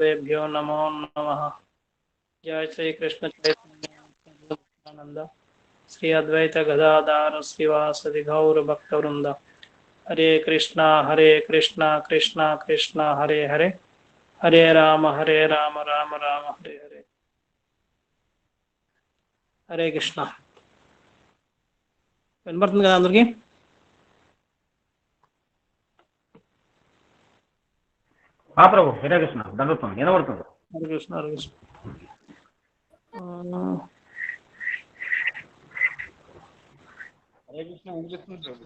देवेभ्यो नमो नमः। जय श्री कृष्ण चैतन्य श्री अद्वैत गदाधर श्रीवासदि गौर भक्तवृंद। हरे कृष्णा कृष्णा कृष्णा हरे हरे, हरे राम राम राम हरे हरे। हरे कृष्ణ వినబడుతుంది కదా అందరికి? ప్రభు హరే కృష్ణ దండవుతుంది వినబడుతుంది. హరే కృష్ణ హరే కృష్ణ. హరే కృష్ణ వినిపిస్తుంది ప్రభు.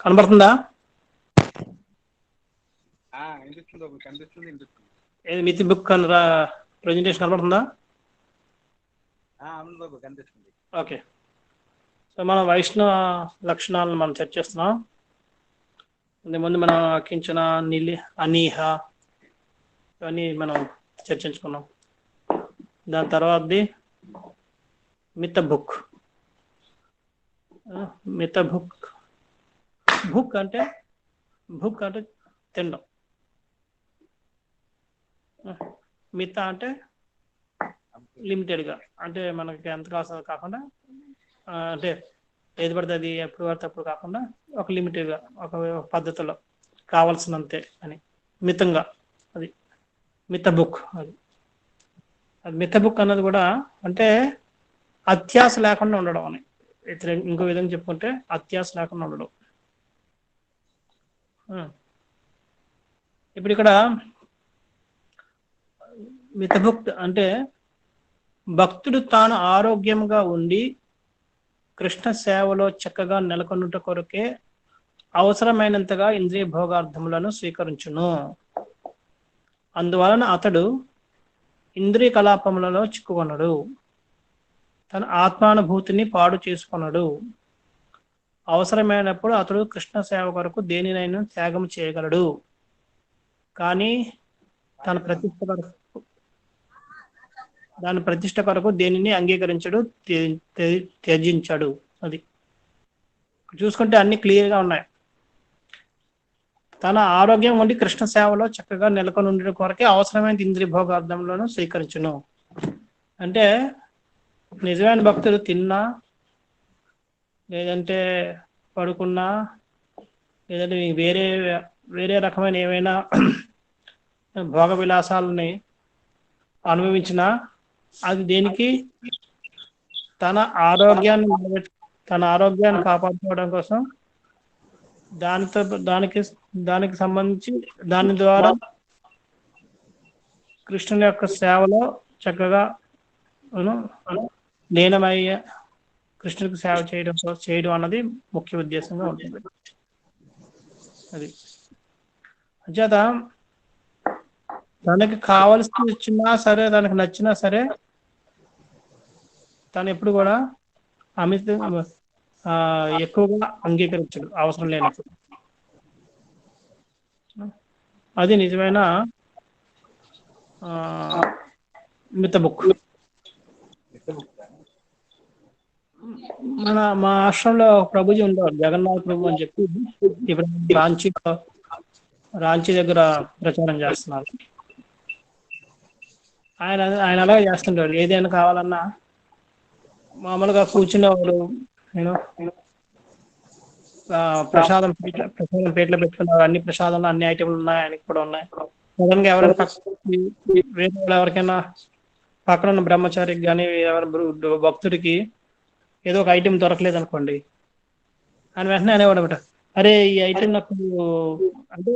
కనబడుతుందా? వినిపిస్తుంది ప్రభు, కనిపిస్తుంది వినిపిస్తుంది. ఏది మితి బుక్ ప్రెజెంటేషన్ కనబడుతుందా? అవును బాబు కనిపిస్తుంది. ఓకే. సో మనం వైష్ణవ లక్షణాలను మనం చర్చిస్తున్నాం. ముందు మనం కించన అనీహ ఇవన్నీ మనం చర్చించుకున్నాం. దాని తర్వాతది మిత బుక్. మిత బుక్ బుక్ అంటే తినడం. మిత అంటే లిమిటెడ్గా, అంటే మనకి ఎంత కావాల్సిన కాకుండా, అంటే ఏది పడితే అది ఎప్పుడు పడితే అప్పుడు కాకుండా ఒక లిమిటెడ్గా, ఒక పద్ధతిలో కావాల్సినంతే అని మితంగా. అది మిత బుక్. అది మిత బుక్ అన్నది కూడా అంటే అత్యాశ లేకుండా ఉండడం అని. ఇంకో విధంగా చెప్పుకుంటే అత్యాశ లేకుండా ఉండడం. ఇప్పుడు ఇక్కడ మితభుక్ అంటే భక్తుడు తాను ఆరోగ్యంగా ఉండి కృష్ణ సేవలో చక్కగా నెలకొనుట కొరకే అవసరమైనంతగా ఇంద్రియ భోగార్థములను స్వీకరించును. అందువలన అతడు ఇంద్రియ కలాపములలో చిక్కుకొనడు, తన ఆత్మానుభూతిని పాడు చేసుకొనడు. అవసరమైనప్పుడు అతడు కృష్ణ సేవ కొరకు దేనినైనా త్యాగం చేయగలడు, కానీ దాని ప్రతిష్ట కొరకు దేనిని అంగీకరించడు, త్యజించడు. అది చూసుకుంటే అన్ని క్లియర్గా ఉన్నాయి. తన ఆరోగ్యం ఉండి కృష్ణ సేవలో చక్కగా నెలకొని ఉండడం కొరకే అవసరమైన ఇంద్రియ భోగార్థంలోనూ స్వీకరించును. అంటే నిజమైన భక్తులు తిన్నా, లేదంటే పడుకున్నా, లేదంటే వేరే వేరే రకమైన ఏవైనా భోగ విలాసాలని అనుభవించినా అది దేనికి? తన ఆరోగ్యాన్ని కాపాడుకోవడం కోసం, దానికి సంబంధించి దాని ద్వారా కృష్ణుని యొక్క సేవలో చక్కగా లీనమయ్యే కృష్ణుడికి సేవ చేయడం అన్నది ముఖ్య ఉద్దేశంగా ఉంటుంది. అది అంచేత తనకి కావలసి వచ్చినా సరే, తనకు నచ్చినా సరే, తను ఎప్పుడు కూడా ఎక్కువగా అంగీకరించడు అవసరం లేనప్పుడు. అది నిజమైన మిత బుక్. మా ఆశ్రమంలో ప్రభుజీ ఉండేవారు, జగన్నాథ్ ప్రభు అని చెప్పి. ఇప్పుడు రాంచీ దగ్గర ప్రచారం చేస్తున్నారు. ఆయన అలాగే చేస్తుంటారు. ఏదైనా కావాలన్నా మామూలుగా కూర్చునేవారు. నేను ప్రసాదం పేట్లో పెట్టుకున్నారు. అన్ని ప్రసాదంలో అన్ని ఐటెంలు ఉన్నాయి, ఆయనకి కూడా ఉన్నాయి. సడన్ గా ఎవరైనా వేరే ఎవరికైనా పక్కన ఉన్న బ్రహ్మచారికి కానీ భక్తుడికి ఏదో ఒక ఐటెం దొరకలేదు అనుకోండి, ఆయన వెంటనే అనేవాడు అనమాట, అరే ఈ ఐటెం నాకు, అంటే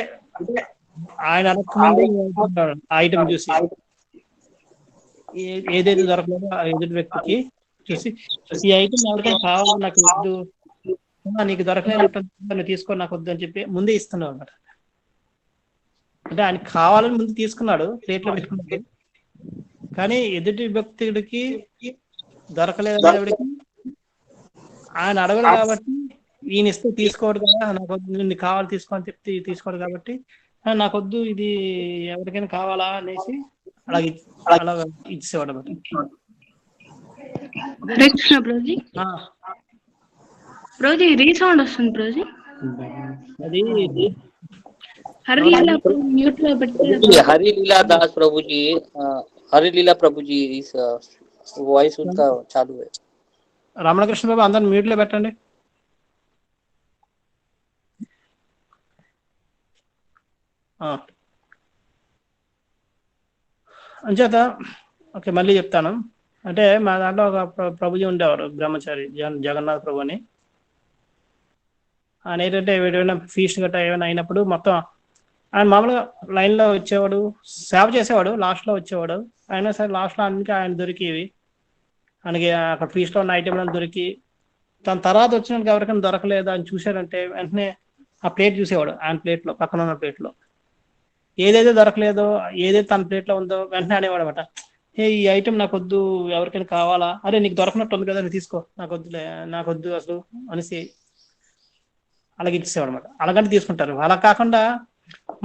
ఆయన అనకముందే ఆ ఐటెం చూసి ఏదైతే దొరకలేదో ఆ ఎదుటి వ్యక్తికి చూసి, ఈ ఐటెం ఎవరికైనా కావాలి, నాకు వద్దు, నీకు దొరకలేనట్టు తీసుకో, నాకు వద్దు అని చెప్పి ముందే ఇస్తున్నావు అనమాట. అంటే ఆయన కావాలని ముందు తీసుకున్నాడు, ప్లేట్లో పెట్టుకున్నాడు, కానీ ఎదుటి వ్యక్తుడికి దొరకలేదనేవాడికి ఆయన అడగడు కాబట్టి, ఈయన ఇస్తే తీసుకోడు కదా, నాకు వద్దు, కావాలి తీసుకో అని చెప్తే తీసుకోడు కాబట్టి, నాకొద్దు, ఇది ఎవరికైనా కావాలా అనేసి అలాగే అలాగ ఇచ్చేవాడు అనమాట. హరే కృష్ణ ప్రభుజీ. ప్రభుజీ రీసౌండ్ వస్తుంది ప్రభుజీ. అది హరిలీలా మ్యూట్ లో పెట్టి हरिलीला दास प्रभु जी, हरिलीला प्रभु जी वॉइस उनका चालू है. రమణకృష్ణ బాబు అందరిని మ్యూట్ లో పెట్టండి. అంచేత ఓకే మళ్ళీ చెప్తాను. అంటే మా దాంట్లో ఒక ప్రభుజీ ఉండేవారు బ్రహ్మచారి జగన్నాథ్ ప్రభు అని. ఆయన ఏంటంటే ఏదైనా ఫీస్ట్ గట్రా ఏమైనా అయినప్పుడు మొత్తం ఆయన మామూలుగా లైన్లో వచ్చేవాడు, సేవ చేసేవాడు, లాస్ట్లో వచ్చేవాడు. అయినా సరే లాస్ట్లో అన్నిటికీ ఆయన దొరికేవి. ఆయనకి అక్కడ ఫీస్ట్లో ఉన్న ఐటెంలను దొరికి తన తర్వాత వచ్చినట్టు ఎవరికైనా దొరకలేదు అని చూశారంటే వెంటనే ఆ ప్లేట్ చూసేవాడు. ఆయన ప్లేట్లో పక్కన ఉన్న ప్లేట్లో ఏదైతే దొరకలేదో, ఏదైతే తన ప్లేట్లో ఉందో వెంటనే అనేవాడు అనమాట, ఈ ఐటెం నాకు వద్దు, ఎవరికైనా కావాలా, అరే నీకు దొరకనట్టు ఉంది కదా నువ్వు తీసుకో, నాకు వద్దు అసలు అనేసి అలాగే ఇచ్చేవాడు అనమాట. అలాగంటే తీసుకుంటారు. అలా కాకుండా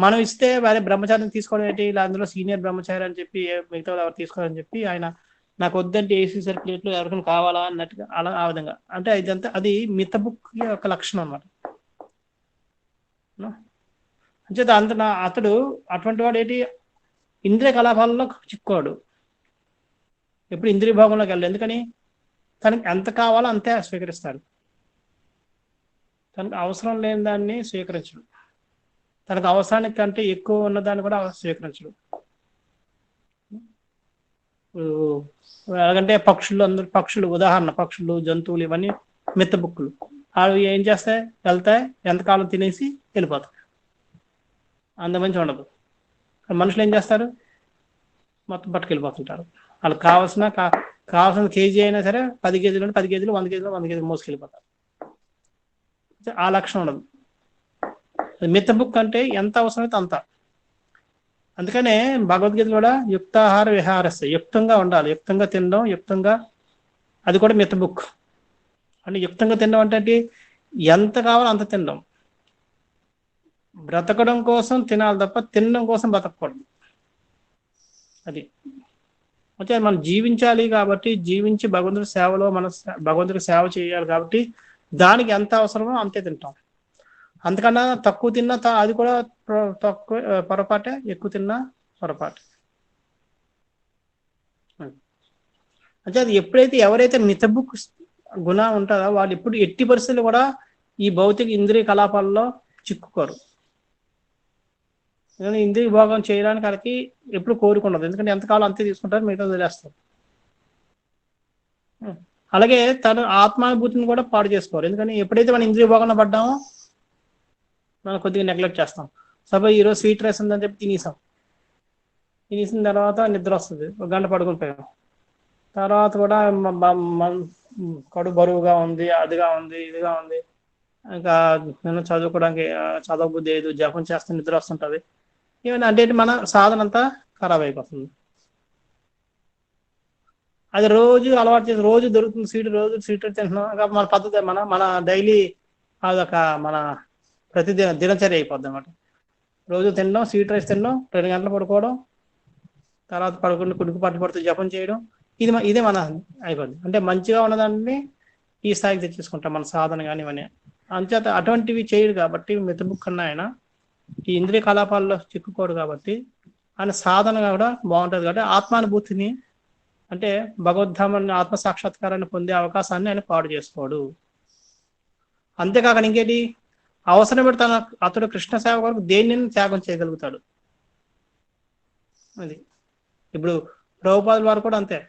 మనం ఇస్తే అదే బ్రహ్మచారిని తీసుకోవడం ఏంటి, ఇలా అందులో సీనియర్ బ్రహ్మచారి అని చెప్పి మిగతా ఎవరు తీసుకోవాలని చెప్పి ఆయన నాకు వద్దంటే వేసేసారి ప్లేట్లు ఎవరికైనా కావాలా అన్నట్టుగా అలా ఆ విధంగా. అంటే ఇదంతా అది మిత బుక్ యొక్క లక్షణం అనమాట. అంచేత అతడు అటువంటి వాడు ఏంటి, ఇంద్రియ కలాపాలలో చిక్కుకోడు, ఎప్పుడు ఇంద్రియ భోగంలోకి వెళ్ళడు. ఎందుకని తనకి ఎంత కావాలో అంతే స్వీకరిస్తాడు. తనకు అవసరం లేని దాన్ని స్వీకరించడు, తనకు అవసరానికి కంటే ఎక్కువ ఉన్నదాన్ని కూడా స్వీకరించడు. ఎలాగంటే పక్షులు ఉదాహరణ, పక్షులు, జంతువులు ఇవన్నీ మిత్త బుక్కులు. అవి ఏం చేస్తాయి, వెళ్తాయి, ఎంతకాలం తినేసి వెళ్ళిపోతాయి, అంత మంచి ఉండదు. మనుషులు ఏం చేస్తారు, మొత్తం పట్టుకెళ్ళిపోతుంటారు. వాళ్ళకి కావాల్సిన కేజీ అయినా సరే 10 కేజీలు 10 కేజీలు 100 కేజీలు 100 కేజీలు మోసుకెళ్ళిపోతారు. ఆ లక్షణం ఉండదు. మిత్త బుక్ అంటే ఎంత అవసరమైతే అంత. అందుకనే భగవద్గీత కూడా యుక్తాహార విహారస్య, యుక్తంగా ఉండాలి, యుక్తంగా తినడం, యుక్తంగా, అది కూడా మిత్త బుక్. అంటే యుక్తంగా తినడం అంటే ఎంత కావాలో అంత తినడం. బ్రతకడం కోసం తినాలి తప్ప తినడం కోసం బ్రతకూడదు. అది అంటే మనం జీవించాలి కాబట్టి, జీవించి భగవంతుడి సేవలో భగవంతుడికి సేవ చేయాలి కాబట్టి దానికి ఎంత అవసరమో అంతే తింటాం. అంతకన్నా తక్కువ తిన్నా అది కూడా తక్కువ పొరపాటే, ఎక్కువ తిన్నా పొరపాటే. అంటే అది ఎప్పుడైతే ఎవరైతే మితబుక్ గుణం ఉంటుందో వాళ్ళు ఎప్పుడు ఎట్టి పరిస్థితులు కూడా ఈ భౌతిక ఇంద్రియ కలాపాలలో చిక్కుకోరు. ఎందుకంటే ఇంద్రియ భోగం చేయడానికి వాళ్ళకి ఎప్పుడు కోరుకుండదు. ఎందుకంటే ఎంతకాలం అంతే తీసుకుంటారు, మిగతా వదిలేస్తారు. అలాగే తన ఆత్మానుభూతిని కూడా పాడు చేసుకోరు. ఎందుకని ఎప్పుడైతే మనం ఇంద్రియ భోగంలో పడ్డామో మనం కొద్దిగా నెగ్లెక్ట్ చేస్తాం. సపోజ్ ఈరోజు స్వీట్ రైస్ ఉందని చెప్పి తినేసిన తర్వాత నిద్ర వస్తుంది, 1 గంట పడుకుని పోయాం. తర్వాత కూడా కడుపు బరువుగా ఉంది, అదిగా ఉంది, ఇదిగా ఉంది, ఇంకా నేను చదువుకోవడానికి చదవబుద్ధి లేదు, జపం చేస్తే నిద్ర వస్తుంటుంది. ఏమైనా అంటే మన సాధన అంతా ఖరాబ్ అయిపోతుంది. అది రోజు అలవాటు చేసి రోజు దొరుకుతుంది రోజు స్వీట్ తింటున్నాం, మన పద్ధతి మన డైలీ అదొక మన దినచర్య అయిపోద్ది అనమాట. రోజు తినడం, స్వీట్ రైస్ తినడం, 2 గంటలు పడుకోవడం, తర్వాత కుడుకు పట్టు పడుతూ జపం చేయడం, ఇదే మన అయిపోద్ది. అంటే మంచిగా ఉన్నదాన్ని ఈ స్థాయికి తెచ్చేసుకుంటాం మన సాధన కానీ ఇవన్నీ. అంచేత అటువంటివి చేయడు కాబట్టి మితబుక్ కన్నా ఆయన ఈ ఇంద్రియ కలాపాల్లో చిక్కుకోడు కాబట్టి ఆయన సాధన కూడా బాగుంటుంది. కాబట్టి ఆత్మానుభూతిని అంటే భగవద్ధామాన్ని, ఆత్మ సాక్షాత్కారాన్ని పొందే అవకాశాన్ని ఆయన పాడు చేసుకోడు. అంతేకాక ఇంకేంటి, అవసరం పెడితే అతడు కృష్ణ సేవ కొరకు దేన్ని త్యాగం చేయగలుగుతాడు. అది ఇప్పుడు ప్రభుపాదుల వారు కూడా అంతే.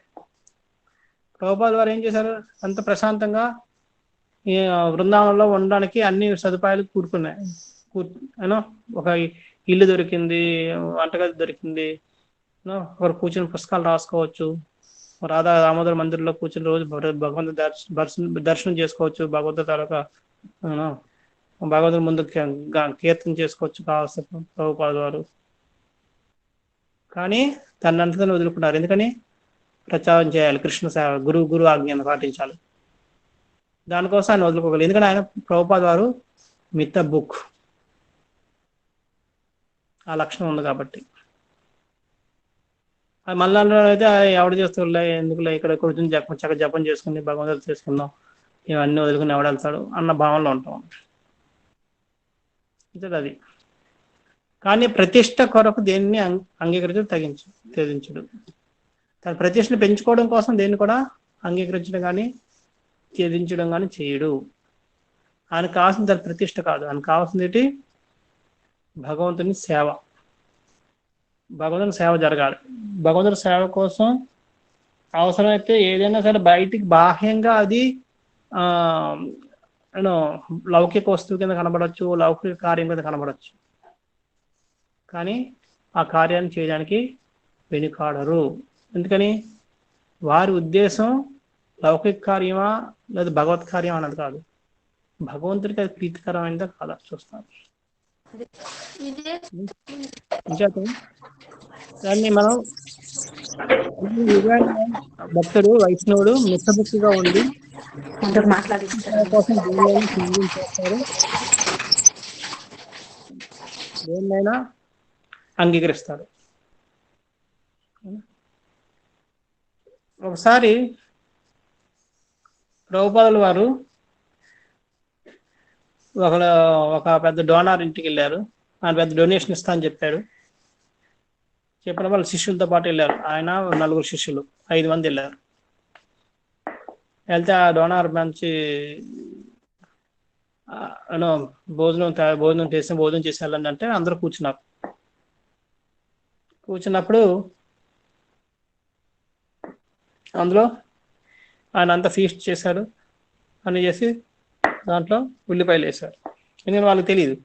ప్రభుపాదుల వారు ఏం చేశారు, అంత ప్రశాంతంగా బృందావనంలో ఉండడానికి అన్ని సదుపాయాలు కూడుకున్నాయి. ఒక ఇల్లు దొరికింది, వంటగది దొరికింది, ఒకరు కూర్చొని పుస్తకాలు రాసుకోవచ్చు, రాధా దామోదర మందిర్లో కూర్చొని రోజు భగవంతు దర్శనం చేసుకోవచ్చు, భగవంతుడి ముందు కీర్తన చేసుకోవచ్చు కావాల్సిన ప్రభుపాదుల వారు. కానీ తనంతని వదులుకున్నారు. ఎందుకని ప్రచారం చేయాలి, కృష్ణ సేవ, గురు ఆజ్ఞను పాటించాలి. దానికోసం ఆయన వదులుకోగలరు. ఎందుకంటే ఆయన ప్రభుపాద వారు మిత్త బుక్, ఆ లక్షణం ఉంది కాబట్టి. మళ్ళీ అయితే ఎవడు చేస్తుండే, ఎందుకులే ఇక్కడ కూర్చొని చక్కగా జపం చేసుకుని భగవంతుడు చేసుకుందాం, ఇవన్నీ వదులుకుని ఎవడెళ్తాడు అన్న భావనలో ఉంటాం. అది. కానీ ప్రతిష్ట కొరకు దేన్ని అంగీకరించడం త్యజించడు. తన ప్రతిష్టను పెంచుకోవడం కోసం దేన్ని కూడా అంగీకరించడం కానీ త్యజించడం కానీ చేయడు. ఆయనకు కావాల్సిన తన ప్రతిష్ట కాదు, ఆయనకు కావాల్సింది ఏంటి? భగవంతుని సేవ. భగవంతుని సేవ జరగాలి. భగవంతుని సేవ కోసం అవసరమైతే ఏదైనా సరే బయటికి బాహ్యంగా అది లౌకిక వస్తువు కింద కనబడవచ్చు, లౌకిక కార్యం కింద కనబడవచ్చు, కానీ ఆ కార్యాన్ని చేయడానికి వెనుకాడరు. ఎందుకని? వారి ఉద్దేశం లౌకిక కార్యమా లేదా భగవత్ కార్యం అన్నది కాదు, భగవంతుడికి అది ప్రీతికరమైనదా కాదా చూస్తారు. దాన్ని మనం భక్తుడు వైష్ణవుడు మిత్తభక్తిగా ఉండి కోసం చేస్తారు, దేన్నైనా అంగీకరిస్తారు. ఒకసారి ప్రభుపాదుల వారు ఒక పెద్ద డోనార్ ఇంటికి వెళ్ళారు. ఆయన పెద్ద డొనేషన్ ఇస్తా అని చెప్పాడు. చెప్పిన వాళ్ళు శిష్యులతో పాటు వెళ్ళారు. ఆయన 4 శిష్యులు 5 మంది వెళ్ళారు. వెళ్తే ఆ డోనార్ మంచి భోజనం చేసి వెళ్ళండి అంటే అందరూ కూర్చున్నారు. కూర్చున్నప్పుడు అందులో ఆయన అంతా ఫీస్ట్ చేశారు, అన్ని చేసి దాంట్లో ఉల్లిపాయలు వేశారు. ఎందుకంటే వాళ్ళకి తెలియదు.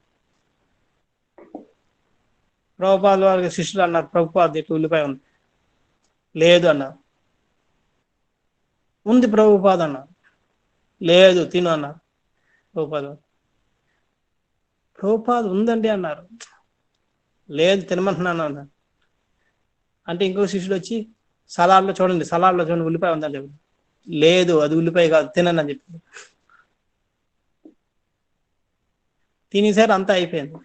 ప్రభుపాద వారికి శిష్యులు అన్నారు, ప్రభుపాద ఇట్లా ఉల్లిపాయ ఉంది. లేదు అన్నారు. ఉంది ప్రభుపాద అన్నారు. లేదు తిను అన్నారు ప్రభుపాద ఉందండి అన్నారు. లేదు తినమంటున్నాను అన్నారు. అంటే ఇంకో శిష్యుడు వచ్చి సలాడ్లో చూడండి ఉల్లిపాయ ఉందని చెప్పి, లేదు అది ఉల్లిపాయ కాదు తినని అని చెప్పి తినేసారు. అంతా అయిపోయింది.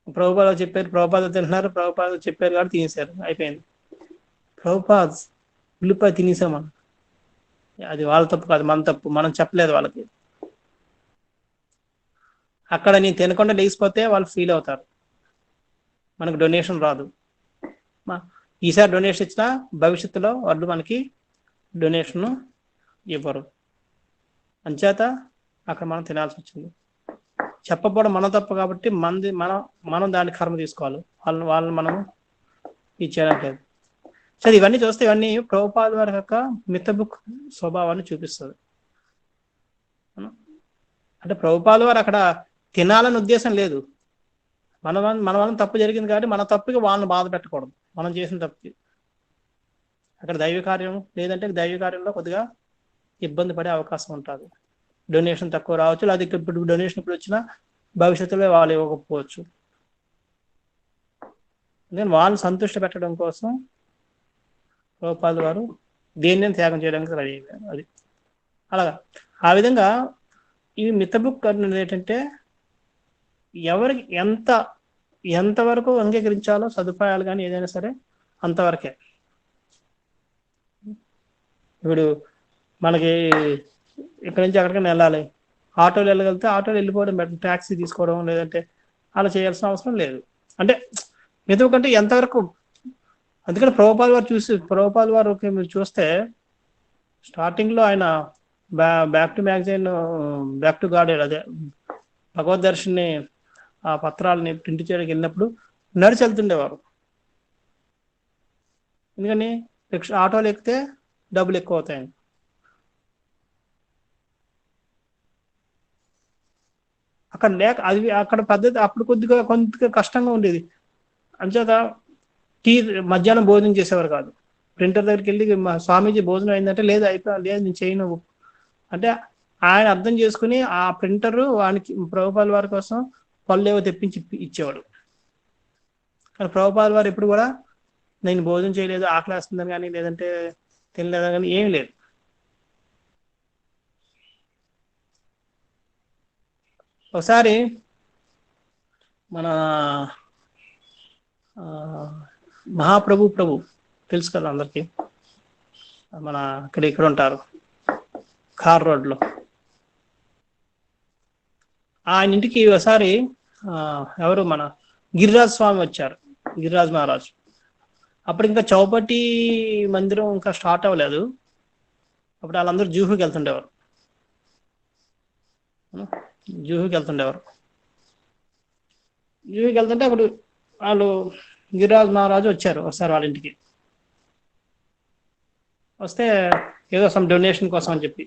ప్రభుపాద తింటున్నారు, ప్రభుపాద చెప్పారు కాబట్టి తినేసారు, అయిపోయింది. ప్రభుపాద్ ఉల్లిపాయ తినేసామా, అది వాళ్ళ తప్పు కాదు, మన తప్పు, మనం చెప్పలేదు వాళ్ళకి. అక్కడ నేను తినకుండా లేచిపోతే వాళ్ళు ఫీల్ అవుతారు, మనకు డొనేషన్ రాదు. ఈసారి డొనేషన్ ఇచ్చినా భవిష్యత్తులో వాళ్ళు మనకి డొనేషన్ ఇవ్వరు. అంచేత అక్కడ మనం తినాల్సి వచ్చింది. చెప్పకపోవడం మన తప్పు కాబట్టి మనం దాని కర్మ తీసుకోవాలి. వాళ్ళని మనం ఇచ్చేయట్లేదు. సరే, ఇవన్నీ చూస్తే ఇవన్నీ ప్రభుపాద వారి యొక్క మితబుక్ స్వభావాన్ని చూపిస్తుంది. అంటే ప్రభుపాద వారు అక్కడ తినాలని ఉద్దేశం లేదు. మన వల్ల తప్పు జరిగింది కాబట్టి మన తప్పుకి వాళ్ళని బాధ పెట్టకూడదు, మనం చేసిన తప్పుకి. అక్కడ దైవ కార్యం లేదంటే దైవ కార్యంలో కొద్దిగా ఇబ్బంది పడే అవకాశం ఉంటుంది. డొనేషన్ తక్కువ రావచ్చు, లేదా ఇప్పుడు డొనేషన్ ఇప్పుడు వచ్చినా భవిష్యత్తులో వాళ్ళు ఇవ్వకపోవచ్చు. నేను వాళ్ళని సంతృష్టి పెట్టడం కోసం ప్రభుపాద వారు దేన్ని త్యాగం చేయడానికి రెడీ అయ్యారు. అది అలాగా. ఆ విధంగా ఈ మితబుక్ అనేది ఏంటంటే ఎవరికి ఎంతవరకు అంగీకరించాలో సదుపాయాలు కానీ ఏదైనా సరే అంతవరకే. ఇప్పుడు మనకి ఇక్కడి నుంచి ఎక్కడికైనా వెళ్ళాలి, ఆటోలో వెళ్ళగలిగితే ఆటోలో వెళ్ళిపోవడం బెటర్, ట్యాక్సీ తీసుకోవడం లేదంటే అలా చేయాల్సిన అవసరం లేదు. అంటే ఎందుకంటే ఎంతవరకు, అందుకని ప్రభుపాద వారు మీరు చూస్తే స్టార్టింగ్లో ఆయన బ్యాక్ టు గాడ్ అదే భగవద్ దర్శన్ని ఆ పత్రాలని ప్రింట్ చేయడానికి వెళ్ళినప్పుడు నడిచి వెళ్తుండేవారు. ఎందుకని ఆటోలు ఎక్కితే డబ్బులు ఎక్కువ అవుతాయని. అక్కడ పద్ధతి అప్పుడు కొంత కష్టంగా ఉండేది. అంచేత మధ్యాహ్నం భోజనం చేసేవారు కాదు. ప్రింటర్ దగ్గరికి వెళ్ళి స్వామీజీ భోజనం అయిందంటే లేదు నేను చేయను అంటే ఆయన అర్థం చేసుకుని ఆ ప్రింటరు వానికి ప్రభుపాద వారి కోసం పళ్ళు ఏవో తెప్పించి ఇచ్చేవాడు. కానీ ప్రభుపాద వారు ఎప్పుడు కూడా నేను భోజనం చేయలేదు, ఆకలి వేస్తుందని కానీ లేదంటే తినలేదని కానీ ఏమి లేదు. ఒకసారి మన మహాప్రభు ప్రభు తెలుసు కదా అందరికి, మన ఇక్కడ ఉంటారు కార్ రోడ్లో. ఆయన ఇంటికి ఒకసారి ఎవరు మన గిరిరాజ్ స్వామి వచ్చారు, గిరిరాజ్ మహారాజ్. అప్పుడు ఇంకా చౌపటి మందిరం ఇంకా స్టార్ట్ అవ్వలేదు. అప్పుడు వాళ్ళందరూ జూహుకి వెళ్తుండేవారు. జూహుకి వెళ్తుంటే అప్పుడు వాళ్ళు గిరిరాజ్ మహారాజు వచ్చారు ఒకసారి వాళ్ళ ఇంటికి. వస్తే ఏదో సమ్ డొనేషన్ కోసం అని చెప్పి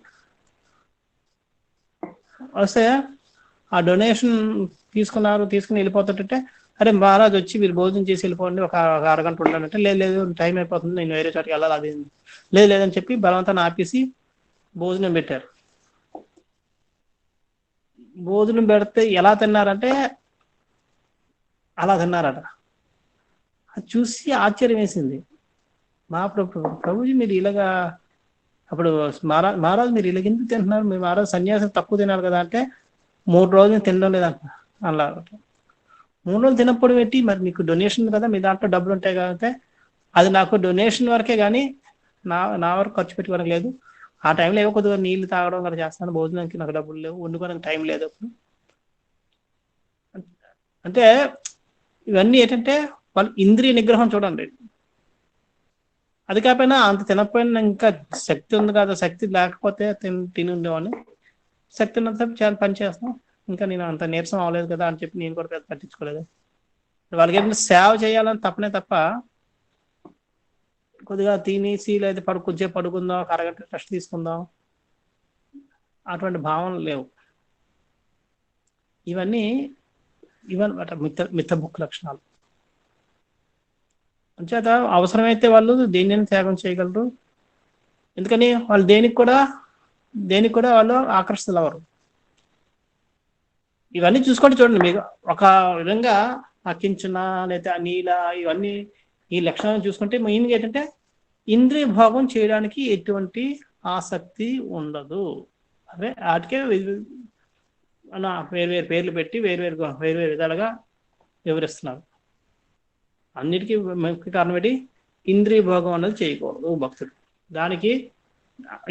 వస్తే ఆ డొనేషన్ తీసుకుని వెళ్ళిపోతుంటే, అరే మహారాజ్ వచ్చి మీరు భోజనం చేసి వెళ్ళిపోండి, ఒక అరగంట ఉండాలంటే, లేదు టైం అయిపోతుంది, నేను వేరే చోటుకి వెళ్ళాలి, అది లేదని చెప్పి బలవంతాన్ని ఆపేసి భోజనం పెట్టారు. భోజనం పెడితే ఎలా తిన్నారంటే అలా తిన్నారట. అది చూసి ఆశ్చర్యం వేసింది. ప్రభుజీ మీరు ఇలాగా, అప్పుడు మహారాజు మీరు ఇలాగ ఎందుకు తింటున్నారు, మీ మహారాజు సన్యాసం తక్కువ తినాలి కదా అంటే, 3 రోజులు తినడం లేదంట అన్నారు. 3 రోజులు తినప్పుడు పెట్టి మరి మీకు డొనేషన్ కదా, మీ దాంట్లో డబ్బులు ఉంటాయి కాబట్టి, అది నాకు డొనేషన్ వరకే కానీ నా వరకు ఖర్చు పెట్టుకోవడం లేదు. ఆ టైంలో ఏవో కొద్దిగా నీళ్లు తాగడం అలా చేస్తాను, భోజనానికి నాకు డబ్బులు లేవు, వండుకోవడానికి టైం లేదు అప్పుడు. అంటే ఇవన్నీ ఏంటంటే వాళ్ళు ఇంద్రియ నిగ్రహం చూడండి. అది కాకపోయినా అంత తినకపోయినా ఇంకా శక్తి ఉంది కదా, శక్తి లేకపోతే తిని ఉండేవాడిని, శక్తి ఉన్నంత చాలా పని చేస్తాం, ఇంకా నేను అంత నీరసం అవ్వలేదు కదా అని చెప్పి నేను కూడా పెద్ద పట్టించుకోలేదు. వాళ్ళకి ఏమైనా సేవ చేయాలని తప్పనే తప్ప కొద్దిగా తినేసి లేదా కొద్దిసేపు పడుకుందాం, ఒక అరగంట రెస్ట్ తీసుకుందాం, అటువంటి భావనలు లేవు. ఇవన్నీ మిథ బుక్ లక్షణాలు. అంచేత అవసరమైతే వాళ్ళు దేనిని త్యాగం చేయగలరు. ఎందుకని వాళ్ళు దేనికి కూడా వాళ్ళు ఆకర్షితులు అవ్వరు. ఇవన్నీ చూసుకుంటే చూడండి, మీకు ఒక విధంగా అకించన లేదా నీల ఇవన్నీ ఈ లక్షణాలను చూసుకుంటే మెయిన్గా ఏంటంటే ఇంద్రియ భోగం చేయడానికి ఎటువంటి ఆసక్తి ఉండదు. అదే వాటికే వేరు పేర్లు పెట్టి వేరు విధాలుగా వివరిస్తున్నారు. అన్నిటికీ ముఖ్య కారణం ఏంటి, ఇంద్రియ భోగం అనేది చేయకూడదు భక్తుడు. దానికి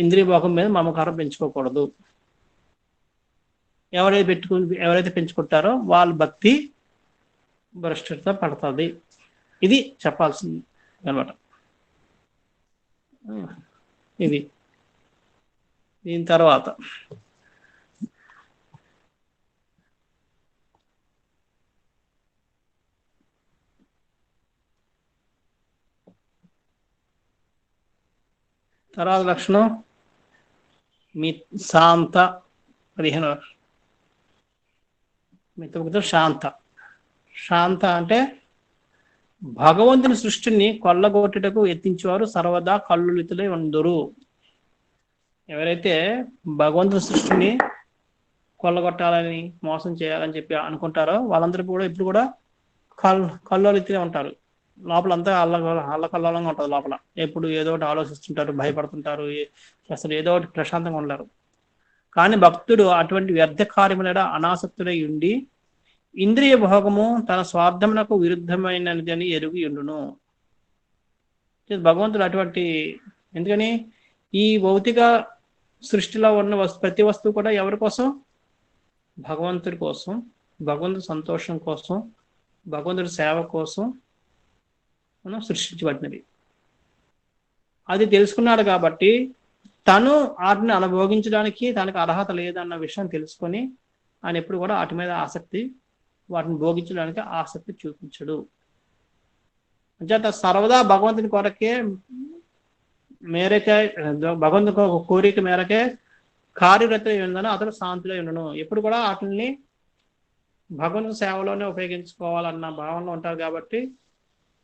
ఇంద్రియ భోగం మీద మమకారం పెంచుకోకూడదు. ఎవరైతే పెంచుకుంటారో వాళ్ళ భక్తి భ్రష్టత పడుతుంది. ఇది చెప్పాల్సింది అనమాట. ఇది దీని తర్వాత లక్షణం శాంత 15 శాంత అంటే భగవంతుని సృష్టిని కొల్లగొట్టుటకు యత్నించేవారు సర్వదా కల్లులితులై ఉందురు. ఎవరైతే భగవంతుని సృష్టిని కొల్లగొట్టాలని మోసం చేయాలని చెప్పి అనుకుంటారో వాళ్ళందరూ కూడా ఇప్పుడు కూడా కల్లోలితులే ఉంటారు. లోపల అంతా అల్లకల్లోలంగా ఉంటుంది. లోపల ఎప్పుడు ఏదో ఒకటి ఆలోచిస్తుంటారు, భయపడుతుంటారు, అసలు ఏదో ఒకటి ప్రశాంతంగా ఉండరు. కానీ భక్తుడు అటువంటి వ్యర్థ కార్యముల అనాసక్తుడై ఉండి ఇంద్రియ భోగము తన స్వార్థమునకు విరుద్ధమైనది అని ఎరుగి ఉండును. భగవంతుడు అటువంటి, ఎందుకని ఈ భౌతిక సృష్టిలో ఉన్న ప్రతి వస్తువు కూడా ఎవరి కోసం, భగవంతుడి కోసం, భగవంతుడి సంతోషం కోసం, భగవంతుడి సేవ కోసం మనం సృష్టించబడినది. అది తెలుసుకున్నాడు కాబట్టి తను వాటిని అనుభోగించడానికి తనకు అర్హత లేదన్న విషయం తెలుసుకొని ఆయన ఎప్పుడు కూడా వాటి మీద ఆసక్తి, వాటిని భోగించడానికి ఆసక్తి చూపించడు. అంచేత సర్వదా భగవంతుని కొరకే భగవంతుని కోరిక మేరకే కార్యరత ఉందని అతడు శాంతిలో ఉండను. ఎప్పుడు కూడా వాటిని భగవంతుని సేవలోనే ఉపయోగించుకోవాలన్న భావనలో ఉంటారు. కాబట్టి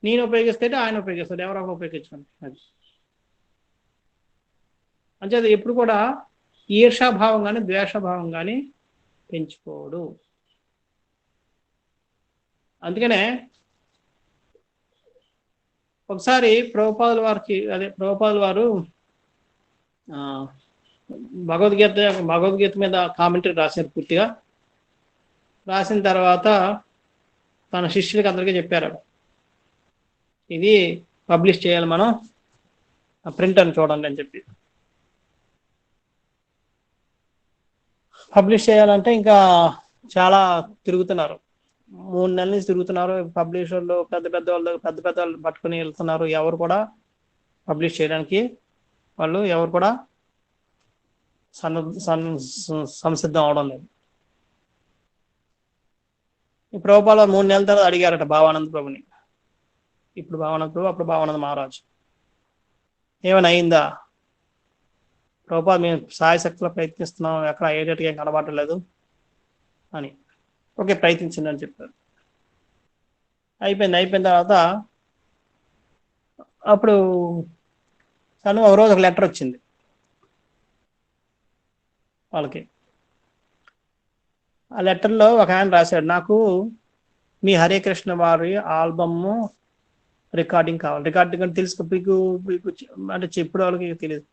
నేను ఉపయోగిస్తే ఆయన ఉపయోగిస్తాడు, ఎవరో ఉపయోగించండి. అది అంచేత ఎప్పుడు కూడా ఈర్షాభావం కానీ ద్వేషభావం కానీ పెంచుకోడు. అందుకనే ఒకసారి ప్రభుపాదుల వారు భగవద్గీత మీద కామెంటరీ రాశారు. పూర్తిగా రాసిన తర్వాత తన శిష్యులకి అందరికీ చెప్పారు, ఇది పబ్లిష్ చేయాలి మనం, ప్రింట్ అని చూడండి అని చెప్పి. పబ్లిష్ చేయాలంటే ఇంకా చాలా తిరుగుతున్నారు, 3 నెలల నుంచి తిరుగుతున్నారు. పబ్లిషర్లు పెద్ద వాళ్ళు పట్టుకుని వెళ్తున్నారు. ఎవరు కూడా పబ్లిష్ చేయడానికి వాళ్ళు ఎవరు కూడా సంసిద్ధం అవడం లేదు. ఈ ప్రభుపాల 3 నెలల తర్వాత అడిగారట భావానంద ప్రభుని. ఇప్పుడు భావానంద ప్రభు, అప్పుడు భావానంద మహారాజు, ఏమైనా అయిందా ప్రభుపాద, మేము సాయశక్తిలో ప్రయత్నిస్తున్నాం, ఎక్కడ అయ్యేటట్టుగా ఏం కనబడలేదు అని. ఓకే, ప్రయత్నించండి అని చెప్పారు. అయిపోయిన తర్వాత అప్పుడు తను ఒక రోజు ఒక లెటర్ వచ్చింది వాళ్ళకి. ఆ లెటర్లో ఒక ఆయన రాశాడు, నాకు మీ హరే కృష్ణ వారి ఆల్బమ్ రికార్డింగ్ కావాలి. రికార్డింగ్ అంటే తెలుసు మీకు, అంటే చెప్పుడు వాళ్ళకి తెలియదు,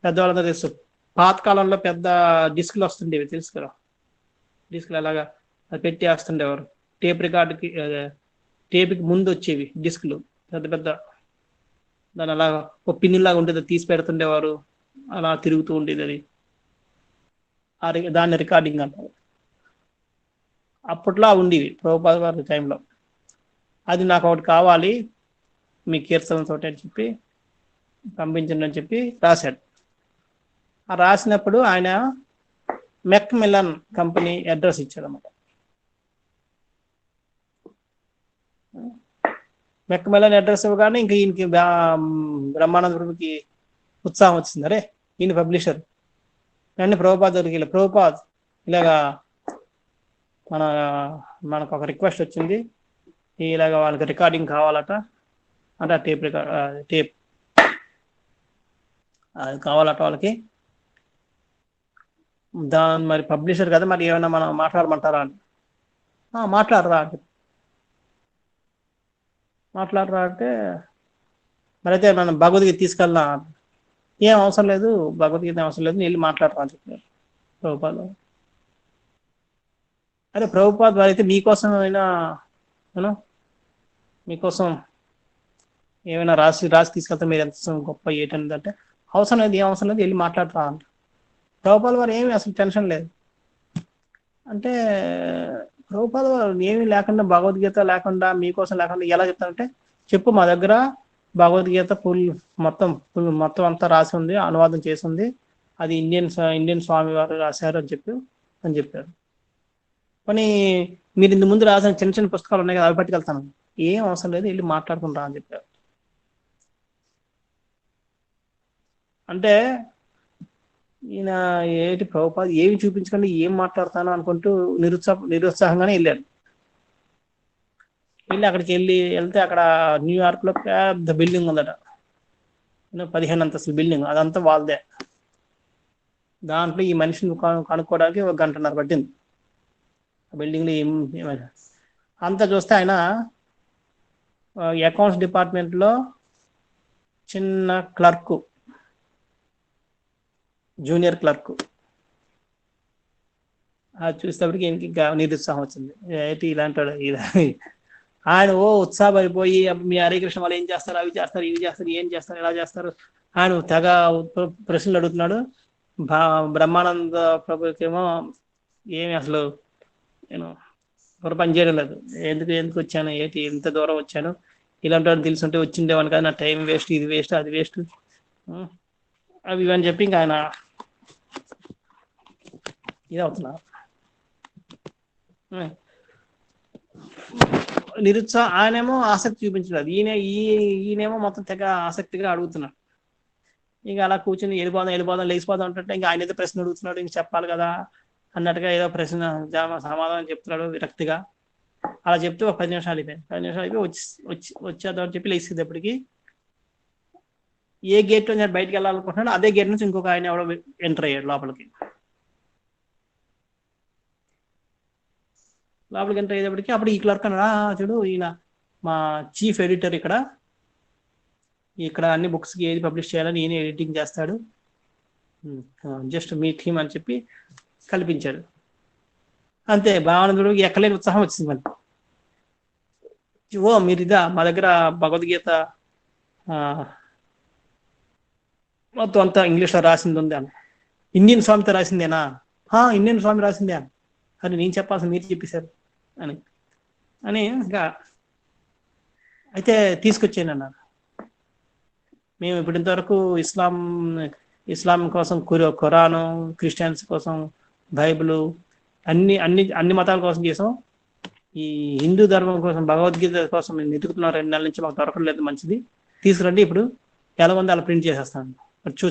పెద్దవాళ్ళంతా తెలుసు. పాతకాలంలో పెద్ద డిస్కులు వస్తుండేవి తెలుసు కదా, డిస్కులు అలాగా అది పెట్టి వేస్తుండేవారు. టేప్కి ముందు వచ్చేవి డిస్కులు పెద్ద, దాని అలా ఒక పిన్నిలాగా ఉండేది, తీసి పెడుతుండేవారు, అలా తిరుగుతూ ఉండేది అది, దాన్ని రికార్డింగ్ అంటారు. అప్పట్లో ఉండేవి ప్రభుపాద గారి టైంలో. అది నాకు ఒకటి కావాలి మీ కీర్తనతో అని చెప్పి పంపించండి అని చెప్పి రాశాడు. ఆ రాసినప్పుడు ఆయన మెక్మిలన్ కంపెనీ అడ్రస్ ఇచ్చాడు అన్నమాట. మెక్మిలన్ అడ్రస్ ఇవ్వగానే ఇంకా ఈయనకి బ్రహ్మానంద ప్రభుకి ఉత్సాహం వచ్చింది. అరే ఈయన పబ్లిషర్, వెంటనే ప్రభుపాద్ దగ్గరికి వెళ్ళి, ప్రభుపాద్ ఇలాగా మనకు ఒక రిక్వెస్ట్ వచ్చింది, ఇలాగ వాళ్ళకి రికార్డింగ్ కావాలట, అంటే టేప్ అది కావాలట వాళ్ళకి, దాని మరి పబ్లిషర్ కదా, మరి ఏమైనా మనం మాట్లాడమంటారా అని. మాట్లాడరా అంటే మరి అయితే మనం భగవద్గీత తీసుకెళ్ళా, ఏం అవసరం లేదు, భగవద్గీత అవసరం లేదు, నేను వెళ్ళి మాట్లాడరా అని చెప్పారు ప్రభుపాద్. అరే ప్రభుపాద్ వారు అయితే మీకోసం అయినా మీకోసం ఏమైనా రాసి తీసుకెళ్తే మీరు ఎంత గొప్ప ఏంటంటే, అవసరం లేదు, ఏం అవసరం లేదు, వెళ్ళి మాట్లాడరా అంట. ప్రభుపాద్ వారు ఏమి అసలు టెన్షన్ లేదు. అంటే ప్రభుపాద్ వారు ఏమీ లేకుండా, భగవద్గీత లేకుండా, మీకోసం లేకుండా ఎలా చెప్తారంటే, చెప్పు మా దగ్గర భగవద్గీత మొత్తం అంతా రాసి ఉంది, అనువాదం చేసి ఉంది, అది ఇండియన్ స్వామి వారు రాశారు అని చెప్పారు. కానీ మీరు ఇంత ముందు రాసిన చిన్న పుస్తకాలు ఉన్నాయి కదా, అవి పట్టుకెళ్తాను, ఏం అవసరం లేదు, వెళ్ళి మాట్లాడుకుంటా అని చెప్పారు. అంటే ఈయన ఏంటి ప్రభుపాద్ ఏమి చూపించకుండా ఏం మాట్లాడతాను అనుకుంటూ నిరుత్సాహంగానే వెళ్ళాడు. అక్కడికి వెళ్తే అక్కడ న్యూయార్క్ లో పెద్ద బిల్డింగ్ ఉందట, 15 అంతస్తుల బిల్డింగ్, అదంతా వాళ్ళదే. దాంట్లో ఈ మనిషిని కనుక్కోవడానికి 1 గంటన్నర పట్టింది. బిల్డింగ్ లో అంతా చూస్తే ఆయన అకౌంట్స్ డిపార్ట్మెంట్ లో చిన్న క్లర్క్, జూనియర్ క్లర్క్. అది చూసేటప్పటికి ఇంకా నిరుత్సాహం వచ్చింది, ఏంటి ఇలాంటి ఆయన ఉత్సాహపడిపోయి, మీ హరే కృష్ణ వాళ్ళు ఏం చేస్తారు, అవి చేస్తారు, ఇవి చేస్తారు, ఏం చేస్తారు, ఎలా చేస్తారు, ఆయన తెగ ప్రశ్నలు అడుగుతున్నాడు. బ్రహ్మానంద ప్రభుకేమో ఏమి అసలు నేను పని చేయడం లేదు, ఎందుకు వచ్చాను, ఏంటి ఎంత దూరం వచ్చాను, ఇలాంటి వాడిని తెలుసుంటే వచ్చిండేవాడిని కదా, నా టైం వేస్ట్, ఇది వేస్ట్, అది వేస్ట్, అవి ఇవని చెప్పి ఇంకా ఆయన ఇది అవుతున్నారు. ఆయనేమో ఆసక్తి చూపించలేదు, ఈయనేమో మొత్తం తెగ ఆసక్తిగా అడుగుతున్నాడు. ఇంకా అలా కూర్చొని వెళ్ళిపోదాం లేచిపోదాం అంటే, ఇంకా ఆయన ఏదో ప్రశ్న అడుగుతున్నాడు, ఇంక చెప్పాలి కదా అన్నట్టుగా ఏదో ప్రశ్న సమాధానం చెప్తున్నాడు విరక్తిగా. అలా చెప్తే ఒక 10 నిమిషాలు అయిపోయి వచ్చేద్దామని చెప్పి లేచేటప్పటికి ఏ గేట్ లో బయటకు వెళ్ళాలనుకుంటున్నాడు, అదే గేట్ నుంచి ఇంకొక ఆయన ఎవడో ఎంటర్ అయ్యాడు లోపలికి. ఎంటర్ అయ్యేటప్పటికి అప్పుడు ఈ క్లర్క్ అన్నాడు, చూడు ఈయన మా చీఫ్ ఎడిటర్, ఇక్కడ అన్ని బుక్స్ కి ఏది పబ్లిష్ చేయాలని ఈయన ఎడిటింగ్ చేస్తాడు, జస్ట్ మీ థీమ్ అని చెప్పి కల్పించాడు. అంతే, భావానందుడికి ఎక్కలేని ఉత్సాహం వచ్చింది. ఓ మీరు ఇదా మా దగ్గర భగవద్గీత ఆ, మొత్తం అంతా ఇంగ్లీష్లో రాసింది ఉంది అని. ఇండియన్ స్వామితో రాసిందేనా? ఇండియన్ స్వామి రాసిందే అని. అని నేను చెప్పాల్సింది మీరు చెప్పేశారు అని అని ఇంకా అయితే తీసుకొచ్చాను అన్నారు. మేము ఇప్పుడు ఇంతవరకు ఇస్లాం కోసం ఖురాను, క్రిస్టియన్స్ కోసం బైబిల్, అన్ని మతాల కోసం చేసాం. ఈ హిందూ ధర్మం కోసం భగవద్గీత కోసం మేము వెతుకుతున్నాం 2 నెలల నుంచి, మాకు దొరకలేదు. మంచిది తీసుకురండి, ఇప్పుడు ఎలా ఉంది అలా ప్రింట్ చేసేస్తాను.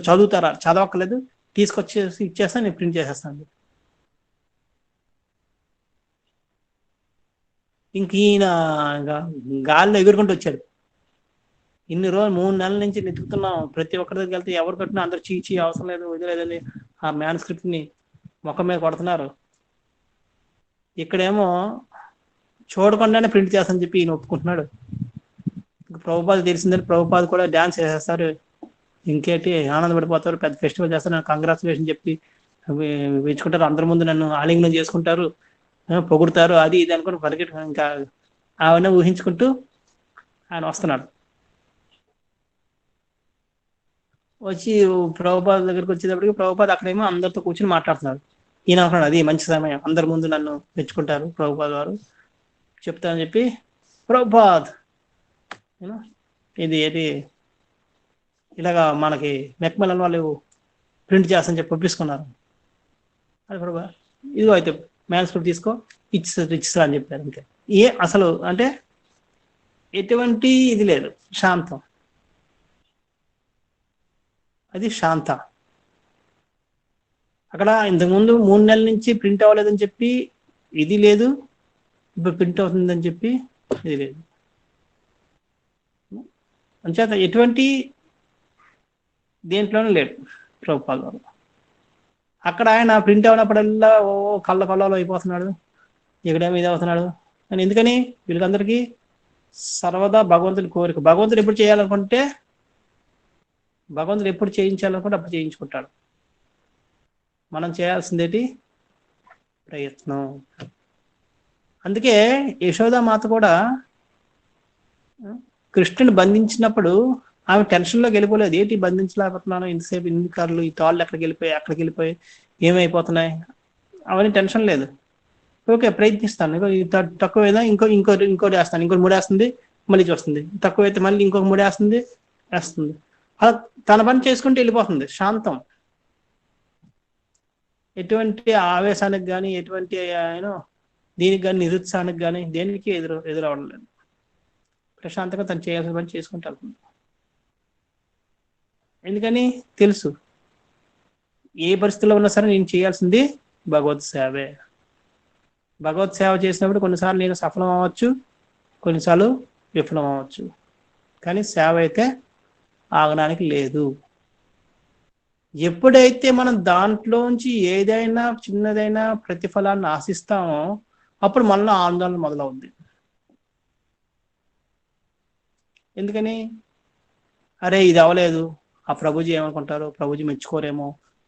చదువుతారా? చదవక్కర్లేదు, తీసుకొచ్చేసి ఇచ్చేస్తాను, నేను ప్రింట్ చేసేస్తాను. ఇంక ఈయన గాల్లో ఎగురుకుంటూ వచ్చాడు. ఇన్ని రోజులు 3 నెలల నుంచి వెతుకుతున్నాం, ప్రతి ఒక్కరి దగ్గరికి వెళ్తే ఎవరు కట్టినా అందరు చీచి అవసరం లేదు వదిలేదని ఆ మ్యాన్ స్క్రిప్ట్ ని ముఖం మీద కొడుతున్నారు. ఇక్కడేమో చూడకుండానే ప్రింట్ చేస్తానని చెప్పి ఈయన ఒప్పుకుంటున్నాడు. ప్రభుపాద తెలిసిందని ప్రభుపాద కూడా డ్యాన్స్ చేసేస్తారు, ఇంకేంటి ఆనందపడిపోతారు, పెద్ద ఫెస్టివల్ చేస్తారు, నాకు కంగ్రాచులేషన్ చెప్పి మెచ్చుకుంటారు, అందరి ముందు నన్ను ఆలింగనం చేసుకుంటారు, పొగుడుతారు, అది ఇది అనుకుని పరిగెట్టు ఇంకా అవన్నీ ఊహించుకుంటూ ఆయన వస్తున్నాడు. వచ్చి ప్రభుపాద దగ్గరికి వచ్చేటప్పటికి ప్రభుపాద అక్కడేమో అందరితో కూర్చొని మాట్లాడుతున్నాడు. ఈయన అనుకున్నాడు అది మంచి సమయం, అందరి ముందు నన్ను మెచ్చుకుంటారు ప్రభుపాద వారు, చెప్తానని చెప్పి ప్రభుపాద్ ఇది ఏది ఇలాగా మనకి మెక్మెలన్ వాళ్ళు ప్రింట్ చేస్తానని చెప్పి పంపించుకున్నారు. అది ప్రభా ఇదిగో అయితే మ్యాన్ స్క్రిప్ట్ తీసుకో ఇచ్చిరా అని చెప్పారు. అంతే. అసలు అంటే ఎటువంటి ఇది లేదు, శాంతం. అది శాంత. అక్కడ ఇంతకుముందు 3 నెలల నుంచి ప్రింట్ అవ్వలేదని చెప్పి ఇది లేదు, ఇప్పుడు ప్రింట్ అవుతుందని చెప్పి ఇది లేదు. అంచేత ఎటువంటి దేంట్లోనూ లేడు ప్రభుపాద వారు. అక్కడ ఆయన ప్రింట్ అయినప్పుడల్లా కళ్ళలో అయిపోతున్నాడు, ఇక్కడేమో ఇది అవుతున్నాడు అని. ఎందుకని? వీళ్ళకందరికీ సర్వదా భగవంతుని కోరిక. భగవంతుడు ఎప్పుడు చేయాలనుకుంటే, భగవంతుడు ఎప్పుడు చేయించాలనుకుంటే అప్పుడు చేయించుకుంటాడు. మనం చేయాల్సిందేటి ప్రయత్నం. అందుకే యశోదామాత కూడా కృష్ణుని బంధించినప్పుడు ఆమె టెన్షన్లోకి వెళ్ళిపోలేదు. ఏంటి బంధించలేకపోతున్నాను, ఇంతసేపు ఇన్ని కార్లు, ఈ తాళ్ళు అక్కడికి వెళ్ళిపోయి ఏమైపోతున్నాయి, అవన్నీ టెన్షన్ లేదు. ఓకే ప్రయత్నిస్తాను, తక్కువైనా ఇంకోటి వేస్తాను, ఇంకోటి 3 వేస్తుంది మళ్ళీ చూస్తుంది, తక్కువైతే మళ్ళీ ఇంకొక 3 వేస్తుంది. అలా తన పని చేసుకుంటూ వెళ్ళిపోతుంది. శాంతం. ఎటువంటి ఆవేశానికి కానీ, ఎటువంటి దీనికి కానీ, నిరుత్సాహానికి కానీ దేనికి ఎదురవడం లేదు. ప్రశాంతంగా తను చేయాల్సిన పని చేసుకుంటూ వెళ్తుంది. ఎందుకని? తెలుసు ఏ పరిస్థితిలో ఉన్నా సరే నేను చేయాల్సింది భగవత్ సేవే. భగవత్ సేవ చేసినప్పుడు కొన్నిసార్లు నేను సఫలం అవ్వచ్చు, కొన్నిసార్లు విఫలం అవ్వచ్చు, కానీ సేవ అయితే ఆగడానికి లేదు. ఎప్పుడైతే మనం దాంట్లోంచి ఏదైనా చిన్నదైనా ప్రతిఫలాన్ని ఆశిస్తామో అప్పుడు మనలో ఆందోళన మొదలవుద్ది. ఎందుకని? అరే ఇది అవ్వలేదు, ఆ ప్రభుజీ ఏమనుకుంటారు, ప్రభుజీ మెచ్చుకోరేమో,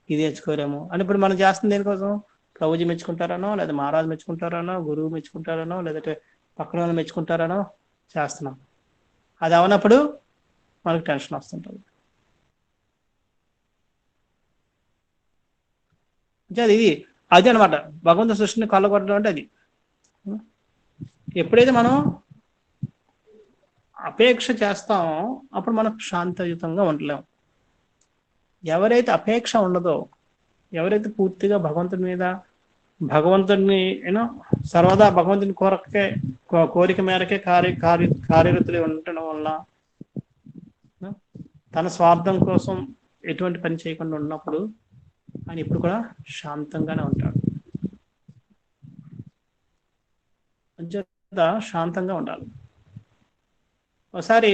ఇది మెచ్చుకోరేమో అని. ఇప్పుడు మనం చేస్తుంది దేనికోసం? ప్రభుజీ మెచ్చుకుంటారనో, లేదా మహారాజు మెచ్చుకుంటారనో, గురువు మెచ్చుకుంటారనో, లేదంటే పక్కన వాళ్ళు మెచ్చుకుంటారనో చేస్తున్నాం. అది అవనప్పుడు మనకు టెన్షన్ వస్తుంటుంది. అది అనమాట భగవంతుని సృష్టిని కళ్ళగొట్టడం అంటే. అది ఎప్పుడైతే మనం అపేక్ష చేస్తామో అప్పుడు మనకు శాంతయుతంగా ఉండలేము. ఎవరైతే అపేక్ష ఉండదో, ఎవరైతే పూర్తిగా భగవంతుని మీద, భగవంతుడిని సర్వదా భగవంతుని కోరిక మేరకే కార్యరతులు ఉండటం వల్ల తన స్వార్థం కోసం ఎటువంటి పని చేయకుండా ఉన్నప్పుడు ఆయన ఇప్పుడు కూడా శాంతంగానే ఉంటాడు. అంచేత శాంతంగా ఉండాలి. ఒకసారి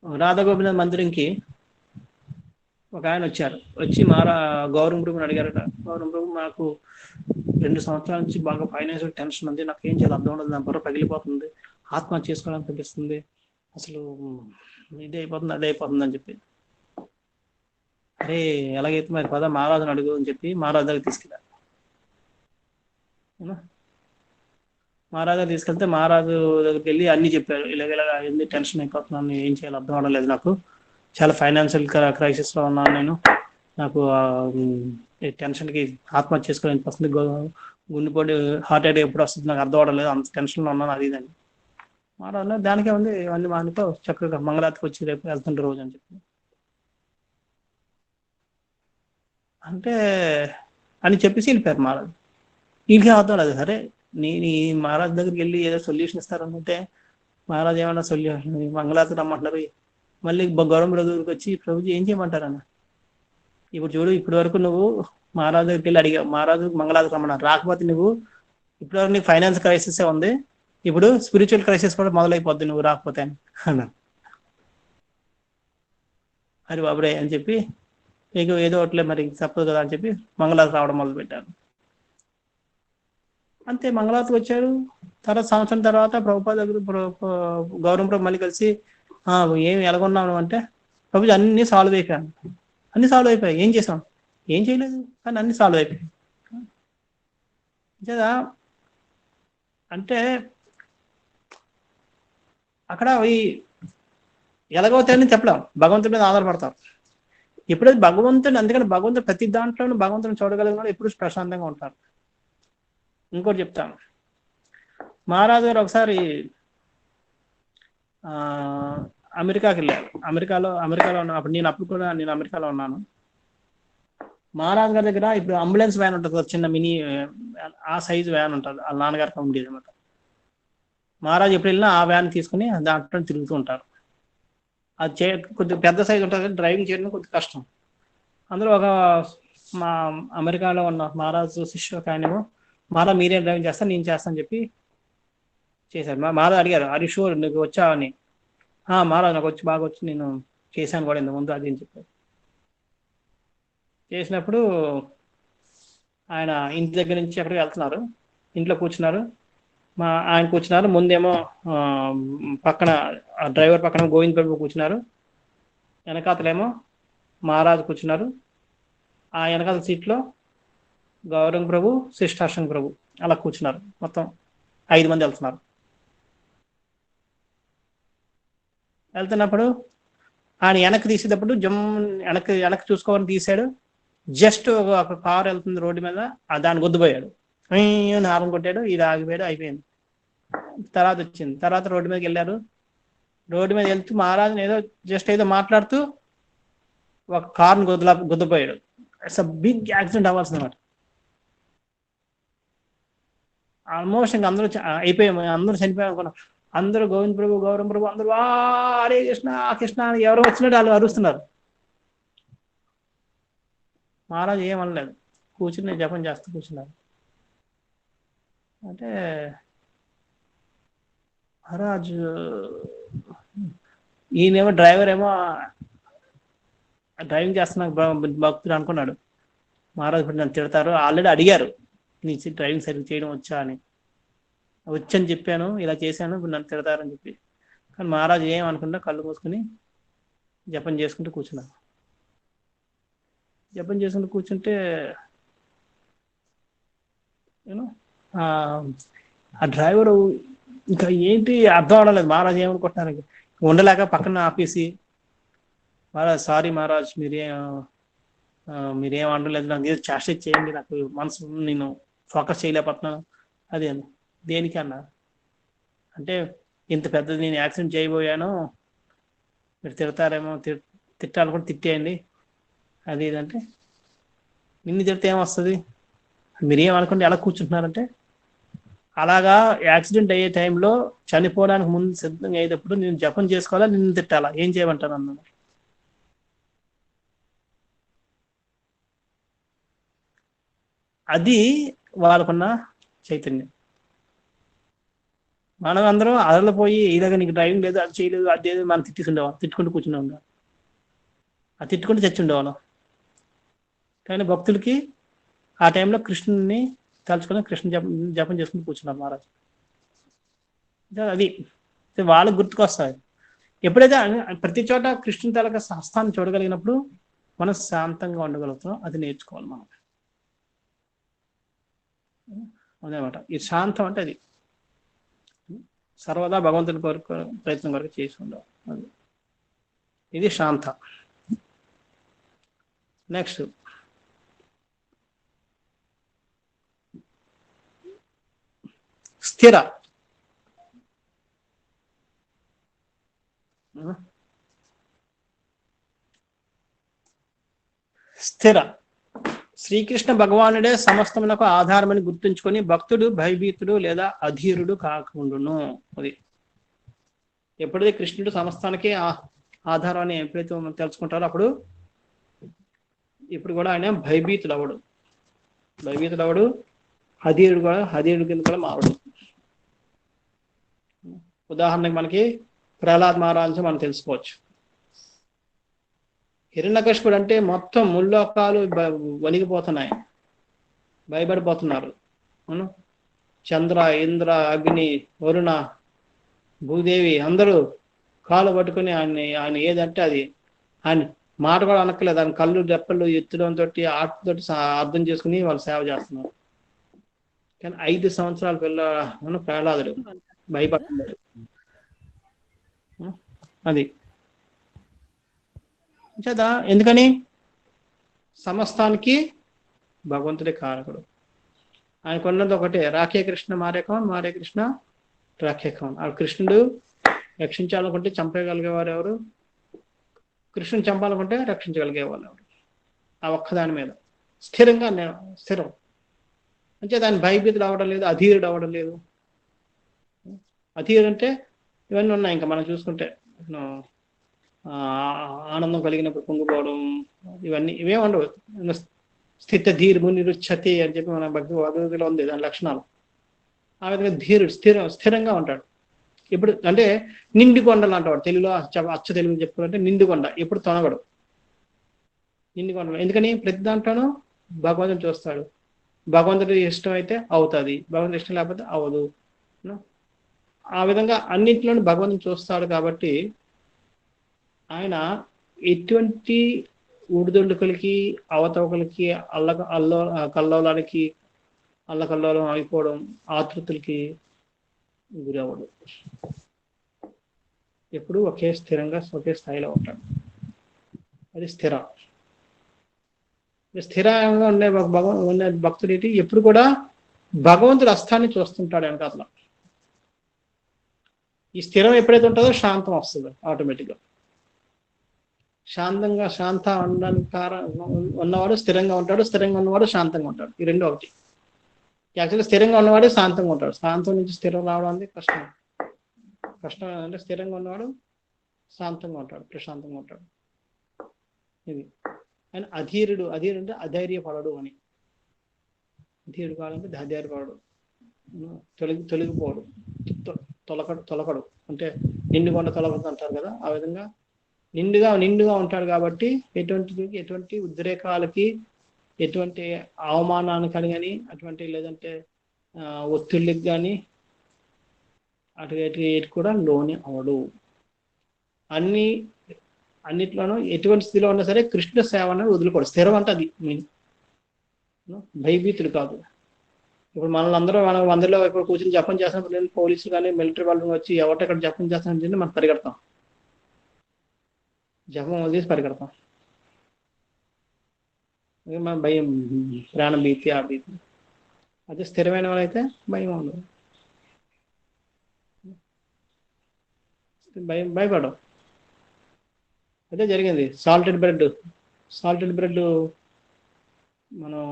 రాధాగోవింద మందిరంకి ఒక ఆయన వచ్చి గౌరవం ప్రభుని అడిగారట. గౌరవం ప్రభు, నాకు 2 సంవత్సరాల నుంచి బాగా ఫైనాన్షియల్ టెన్షన్ ఉంది, నాకు ఏం చేయాలి అర్థం ఉండదు, నా బుర్ర పగిలిపోతుంది, ఆత్మహత్య చేసుకోవడానికి అనిపిస్తుంది, అసలు ఇది అయిపోతుంది అదే అయిపోతుంది అని చెప్పి. అరే ఎలాగైతే మరి పద మహారాజుని అడుగు అని చెప్పి మహారాజు దగ్గర తీసుకెళ్ళారు. మహారాజా తీసుకెళ్తే మహారాజు దగ్గరికి వెళ్ళి అన్ని చెప్పారు, ఇలాగ ఏంది టెన్షన్ అయిపోతున్నాను, ఏం చేయాలో అర్థం అవడం నాకు, చాలా ఫైనాన్షియల్ క్రైసిస్ లో ఉన్నాను నేను, నాకు ఈ టెన్షన్కి ఆత్మహత్య చేసుకోవాలని వస్తుంది, గుండెపోటు హార్ట్ అటాక్ ఎప్పుడు వస్తుంది నాకు అర్థం అవడం లేదు, అంత టెన్షన్లో ఉన్నాను అది ఇదని. మహారాజు దానికే ఉంది, ఇవన్నీ మానుకో చక్కగా మంగళాతికి వచ్చి రేపు వెళ్తుంటే రోజు అని చెప్పి అంటే అని చెప్పేసి వెళ్ళిపోయారు మహారాజు. వీళ్ళకి అవుతాడు అది సరే, నేను ఈ మహారాజు దగ్గరికి వెళ్ళి ఏదో సొల్యూషన్ ఇస్తారనుకుంటే మహారాజు ఏమన్నా సొల్యూషన్ మంగళారతి రమ్మంటున్నారు, మళ్ళీ గౌరవం దగ్గరికి వచ్చి ప్రభుజీ ఏం చేయమంటారన్న, ఇప్పుడు చూడు ఇప్పటి వరకు నువ్వు మహారాజు దగ్గరికి వెళ్ళి అడిగావు, మహారాజు మంగళారతి రమ్మన్నారు, రాకపోతే నువ్వు ఇప్పటి వరకు నీకు ఫైనాన్స్ క్రైసిస్ ఉంది, ఇప్పుడు స్పిరిచువల్ క్రైసిస్ కూడా మొదలైపోద్ది నువ్వు రాకపోతే అన్నారు. అది బాబురే అని చెప్పి మీకు ఏదో ఒకట్లే మరి తప్పదు కదా అని చెప్పి మంగళారతి రావడం మొదలు పెట్టారు. అంతే మంగళారతికి వచ్చారు. తర్వాత సంవత్సరం తర్వాత ప్రభుపాద దగ్గర గౌరవం ప్రభు మళ్ళీ కలిసి ఏమి ఎలాగొన్నాను అంటే, ప్రభుజీ అన్ని సాల్వ్ అయిపోయాను, అన్ని సాల్వ్ అయిపోయాయి, ఏం చేసాం, ఏం చేయలేదు కానీ అన్ని సాల్వ్ అయిపోయాయి కదా. అంటే అక్కడ ఈ ఎలాగవుతాయని చెప్పలేం, భగవంతుడి మీద ఆధారపడతాం. ఎప్పుడైతే భగవంతుడు, అందుకని భగవంతుడు ప్రతి దాంట్లోనూ భగవంతుని చూడగలిగిన వాళ్ళు ఎప్పుడు ప్రశాంతంగా ఉంటారు. ఇంకోటి చెప్తాను, మహారాజు గారు ఒకసారి అమెరికాకి వెళ్ళారు. అమెరికాలో అప్పుడు నేను అమెరికాలో ఉన్నాను. మహారాజు గారి దగ్గర ఇప్పుడు అంబులెన్స్ వ్యాన్ ఉంటుంది, చిన్న మినీ ఆ సైజు వ్యాన్ ఉంటుంది, వాళ్ళ నాన్నగారికి ఉండేది అనమాట. మహారాజు ఎప్పుడు వెళ్ళినా ఆ వ్యాన్ తీసుకుని దాంట్లో తిరుగుతూ ఉంటారు. అది కొద్దిగా పెద్ద సైజు ఉంటుంది, డ్రైవింగ్ చేయడం కొద్దిగా కష్టం. అందులో ఒక మా అమెరికాలో ఉన్న మహారాజు శిష్యు ఒక ఆయనేమో, మహారాజు మీరేం డ్రైవింగ్ చేస్తాను, నేను చేస్తాను చెప్పి చేశారు. మహారాజు అడిగారు, అది షూర్ నీకు వచ్చా అని. మహారాజు నాకు వచ్చి బాగా వచ్చి, నేను చేశాను కూడా ఇంత ముందు అది అని చెప్పారు. చేసినప్పుడు ఆయన ఇంటి దగ్గర నుంచి ఎక్కడికి వెళ్తున్నారు, ఇంట్లో కూర్చున్నారు, ఆయన కూర్చున్నారు, ముందేమో పక్కన డ్రైవర్ పక్కన గోవింద్ ప్రభు కూర్చున్నారు, వెనకాతలేమో మహారాజు కూర్చున్నారు, ఆ వెనకాల సీట్లో గౌరవం ప్రభు, శిష్టాశ్రం ప్రభు అలా కూర్చున్నారు. మొత్తం 5 మంది వెళ్తున్నారు. వెళ్తున్నప్పుడు ఆయన వెనక్కి తీసేటప్పుడు వెనక్కి చూసుకోవాలని తీసాడు, జస్ట్ ఒక కారు వెళ్తుంది రోడ్డు మీద, దాన్ని గుద్దుపోయాడు, హారం కొట్టాడు, ఇది ఆగిపోయాడు, అయిపోయింది. తర్వాత వచ్చింది, తర్వాత రోడ్డు మీదకి వెళ్ళారు. రోడ్డు మీద వెళ్తూ మహారాజుని ఏదో మాట్లాడుతూ ఒక కారుని గుద్దుపోయాడు. ఇట్స్ అ బిగ్ యాక్సిడెంట్ అవ్వాల్సింది అనమాట. ఆల్మోస్ట్ ఇంకా అందరూ అయిపోయాము, అందరూ చనిపోయాం అనుకున్నాం. అందరూ గోవింద్ ప్రభు, గౌరవం ప్రభు అందరూ హరే కృష్ణ కృష్ణ అని ఎవరో వచ్చినట్టు వాళ్ళు అరుస్తున్నారు. మహారాజు ఏమనలేదు, కూర్చుని జపం చేస్తూ కూర్చున్నారు. అంటే మహారాజు ఈయనేమో డ్రైవర్ ఏమో డ్రైవింగ్ చేస్తున్నా భక్తుడు అనుకున్నాడు. మహారాజు ఇప్పుడు నన్ను తిడతారు, ఆల్రెడీ అడిగారు నీ డ్రైవింగ్ సరిగ్గా చేయడం వచ్చా అని, వచ్చని చెప్పాను, ఇలా చేశాను, ఇప్పుడు నన్ను తిడతారని చెప్పి. కానీ మహారాజు ఏమనుకుంటా కళ్ళు మూసుకుని జపం చేసుకుంటూ కూర్చున్నారు. జపం చేసుకుంటూ కూర్చుంటే ఆ డ్రైవరు ఇంకా ఏంటి అర్థం అవడలేదు, మహారాజు ఏమనుకుంటున్నారు, ఉండలేక పక్కన ఆపేసి, మహారాజ్ సారీ మహారాజ్ మీరేం అనలేదు, నాకు ఏదో చాస్టేజ్ చేయండి, నాకు మనసు నేను ఫోకస్ చేయలేకపోతున్నాను అది అని. దేనికి అన్నారు అంటే, ఇంత పెద్దది నేను యాక్సిడెంట్ చేయబోయాను, మీరు తిడతారేమో, తిట్టాలనుకుంటే తిట్టేయండి అది ఇదంటే, నిన్ను తిడితే ఏమొస్తుంది, మీరేమనుకుంటే ఎలా కూర్చుంటున్నారంటే, అలాగా యాక్సిడెంట్ అయ్యే టైంలో చనిపోవడానికి ముందు సిద్ధంగా అయ్యేటప్పుడు నేను జపం చేసుకోవాలా, నిన్ను తిట్టాలా, ఏం చేయమంటాను అన్నాను. అది వాళ్ళకున్న చైతన్యం. మనం అందరం అదలపోయి ఇలాగ నీకు డ్రైవింగ్ లేదు, అది చేయలేదు, అది లేదు, మనం తిట్టుకుండేవాళ్ళం, తిట్టుకుంటూ కూర్చునే ఉండేవాళ్ళం, అది తిట్టుకుంటూ చచ్చి ఉండేవాళ్ళం. కానీ భక్తులకి ఆ టైంలో కృష్ణుని తలుచుకొని కృష్ణ జపం చేసుకుని కూర్చున్నారు మహారాజు. అది వాళ్ళకి గుర్తుకొస్తాయి. ఎప్పుడైతే ప్రతి చోట కృష్ణుని తాలూకా హస్తాన్ని చూడగలిగినప్పుడు మనం శాంతంగా ఉండగలుగుతాం. అది నేర్చుకోవాలి మనం అదనమాట. ఈ శాంతం అంటే అది. సర్వదా భగవంతుడి కొరకు ప్రయత్నం కొరకు చేసి ఉండవు. అది ఇది శాంత. నెక్స్ట్ స్థిర. స్థిర శ్రీకృష్ణ భగవానుడే సమస్తమునకు ఆధారమని గుర్తుంచుకొని భక్తుడు భయభీతుడు లేదా అధీరుడు కాకుండును. అది ఎప్పుడైతే కృష్ణుడు సమస్తానికి ఆధారం అని ఎప్పుడైతే మనం తెలుసుకుంటారో అప్పుడు ఇప్పుడు కూడా ఆయన భయభీతుడు అవడు, అధీరుడు కింద కూడా మారడు. ఉదాహరణకి మనకి ప్రహ్లాద్ మహారాజు మనం తెలుసుకోవచ్చు. హిరణ్యకశిపుడు అంటే మొత్తం ముల్లోకాలు వణిగిపోతున్నాయి, భయపడిపోతున్నారు. చంద్ర, ఇంద్ర, అగ్ని, వరుణ, భూదేవి అందరూ కాలు పట్టుకుని ఆయన ఏదంటే అది, ఆయన మాట కూడా అనక్కలేదు, ఆయన కళ్ళు రెప్పలు ఎత్తడంతో ఆటతో అర్థం చేసుకుని వాళ్ళు సేవ చేస్తున్నారు. కానీ 5 సంవత్సరాల పిల్ల ప్రహ్లాదుడు భయపడుతున్నాడు. అది చేత ఎందుకని సమస్తానికి భగవంతుడే కారకుడు. ఆయన కొన్నది ఒకటే, రాఖే కృష్ణ మారే కౌన్, మారే కృష్ణ రాఖే కౌన్. ఆ కృష్ణుడు రక్షించాలనుకుంటే చంపగలిగేవారు ఎవరు, కృష్ణుని చంపాలనుకుంటే రక్షించగలిగే వాళ్ళు ఎవరు. ఆ ఒక్కదాని మీద స్థిరం అంటే దాని భయభీతులు అవ్వడం లేదు, అధీరుడు అవ్వడం లేదు. అధీరుడు అంటే ఇవన్నీ ఉన్నాయి. ఇంకా మనం చూసుకుంటే ఆనందం కలిగినప్పుడు పొంగిపోవడం, ఇవే ఉండవు. స్థిత ధీర్ము నిరుచ్ఛతి అని చెప్పి మన భగవద్గీతలో ఉంది దాని లక్షణాలు. ఆ విధంగా ధీరుడు స్థిరంగా ఉంటాడు. ఇప్పుడు అంటే నిండు కొండలు అంటాడు తెలుగులో, అచ్చ తెలుగు చెప్పుకుంటే నిండు కొండ, ఎప్పుడు తొనగడు. నిండు కొండలు ఎందుకని ప్రతి దాంట్లోనూ భగవంతుని చూస్తాడు. భగవంతుడి ఇష్టం అయితే అవుతుంది, భగవంతుడి ఇష్టం లేకపోతే అవ్వదు. ఆ విధంగా అన్నింటిలోనూ భగవంతుని చూస్తాడు. కాబట్టి ఆయన ఎటువంటి ఊడిదొండుకలకి, అవతవకలకి, కల్లోలానికి, అల్లకల్లోలం అయిపోవడం, ఆతృతులకి గురవడు. ఎప్పుడు ఒకే స్థాయిలో ఉంటాడు. అది స్థిరంగా ఉండే భక్తుడు ఏంటి, ఎప్పుడు కూడా భగవంతుడు అస్తాన్ని చూస్తుంటాడు వెనకాతల. ఈ స్థిరం ఎప్పుడైతే ఉంటుందో శాంతం వస్తుంది ఆటోమేటిక్గా. శాంత ఉండడానికి ఉన్నవాడు స్థిరంగా ఉంటాడు, స్థిరంగా ఉన్నవాడు శాంతంగా ఉంటాడు. ఈ రెండు ఒకటి. యాక్చువల్గా స్థిరంగా ఉన్నవాడు శాంతంగా ఉంటాడు. శాంతం నుంచి స్థిరం రావడం అనేది కష్టం అంటే స్థిరంగా ఉన్నవాడు శాంతంగా ఉంటాడు, ప్రశాంతంగా ఉంటాడు. ఇది ఆయన అధీరుడు అంటే అధైర్యపడడు అని. అధీరుడు కావాలంటే అధైర్యపడడు, తొలగిపోడు, తొలకడు అంటే నిండుకొండ తొలగదు అంటారు కదా. ఆ విధంగా నిండుగా ఉంటాడు. కాబట్టి ఎటువంటి ఉద్రేకాలకి, ఎటువంటి అవమానానికి కానీ, అటువంటి లేదంటే ఒత్తిళ్ళకి కానీ అటు కూడా లోని అవడు. అన్నిట్లోనూ ఎటువంటి స్థితిలో ఉన్నా సరే కృష్ణ సేవ అనేది వదులుకోడు. స్థిరం అంటే అది భయభీతుడు కాదు. ఇప్పుడు మనల్ని అందరూ మనం అందరిలో ఇప్పుడు కూర్చొని జపం చేస్తున్నప్పుడు పోలీసులు కానీ మిలిటరీ వాళ్ళు వచ్చి ఎవరికక్కడ జపం చేస్తానంటే మనం పరిగెడతాం, జపం వదిలేసి పరిగెడతాం. మన భయం, ప్రాణం భీతి, ఆ భీతి. అదే స్థిరమైన వాళ్ళైతే భయం ఉండదు, భయపడడం. అదే జరిగింది. సాల్టెడ్ బ్రెడ్ మనం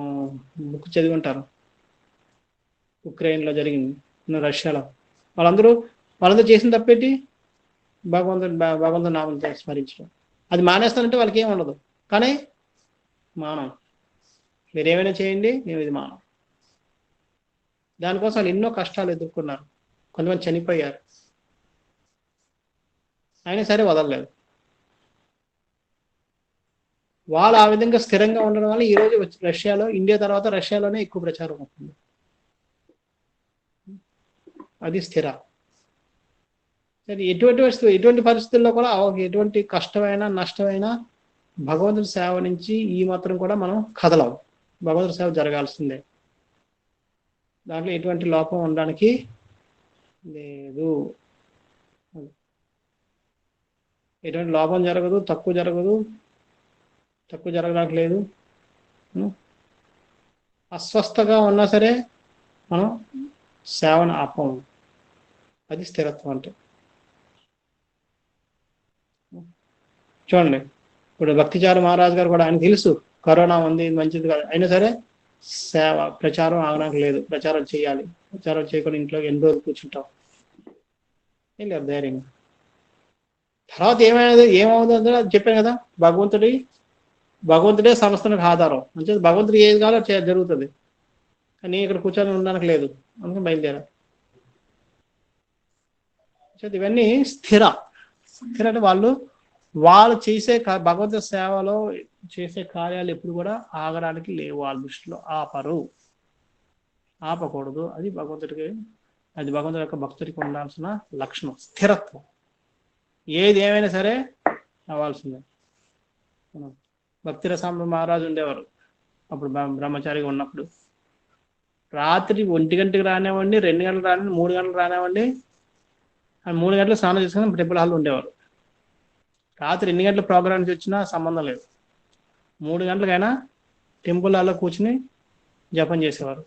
బుక్ చదివి ఉంటారు. ఉక్రెయిన్లో జరిగింది, రష్యాలో. వాళ్ళందరూ చేసిన తప్పేంటి, భగవంతుని నామం స్మరించడం. అది మానేస్తానంటే వాళ్ళకి ఏమి ఉండదు. కానీ మానం, మీరు ఏమైనా చేయండి, మేము ఇది మానం. దానికోసం వాళ్ళు ఎన్నో కష్టాలు ఎదుర్కొన్నారు, కొంతమంది చనిపోయారు. అయినా సరే వదలలేదు. వాళ్ళు ఆ విధంగా స్థిరంగా ఉండడం వల్ల ఈరోజు రష్యాలో, ఇండియా తర్వాత రష్యాలోనే ఎక్కువ ప్రచారం అవుతుంది. అది స్థిర. ఎటువంటి పరిస్థితుల్లో కూడా ఎటువంటి కష్టమైన, నష్టమైన భగవంతుడి సేవ నుంచి ఈ మాత్రం కూడా మనం కదలం. భగవంతుడి సేవ జరగాల్సిందే. దాంట్లో ఎటువంటి లోపం ఉండడానికి లేదు. ఎటువంటి లోపం జరగదు, తక్కువ జరగడానికి లేదు. ఉం? అస్వస్థగా ఉన్నా సరే మనం సేవను ఆపము. అది స్థిరత్వం అంటే. చూడండి, ఇప్పుడు భక్తిచారు మహారాజ్ గారు కూడా, ఆయన తెలుసు కరోనా ఉంది, ఇది మంచిది కాదు, అయినా సరే సేవ ప్రచారం ఆగడానికి లేదు, ప్రచారం చేయాలి. ప్రచారం చేయకుండా ఇంట్లో ఎన్ని రోజులు కూర్చుంటాం? ఏం లేదు, ధైర్యంగా. తర్వాత ఏమవుతుందో చెప్పాను కదా, భగవంతుడే సమస్తానికి ఆధారం. అంటే భగవంతుడు ఏది కావాలో జరుగుతుంది. కానీ ఇక్కడ కూర్చొని ఉండడానికి లేదు, అందుకని బయలుదేరా. ఇవన్నీ స్థిర అంటే వాళ్ళు చేసే భగవంతుడి సేవలో చేసే కార్యాలు ఎప్పుడు కూడా ఆగడానికి లేవు. వాళ్ళ దృష్టిలో ఆపకూడదు. అది భగవంతుడి యొక్క భక్తుడికి ఉండాల్సిన లక్షణం, స్థిరత్వం. ఏది ఏమైనా సరే అవ్వాల్సిందే. భక్తి రసాంబ మహారాజు ఉండేవారు అప్పుడు బ్రహ్మచారిగా ఉన్నప్పుడు. రాత్రి 1 గంటకి రానివ్వండి, 2 గంటలకు రానివ్వండి, 3 గంటలకు రానివ్వండి, 3 గంటలకు స్నానం చేసుకుని టెంపుల్ హాల్లో ఉండేవారు. రాత్రి 2 గంటల ప్రోగ్రామ్ నుంచి వచ్చినా సంబంధం లేదు, 3 గంటలకైనా టెంపుల్ హాల్లో కూర్చుని జపం చేసేవారు.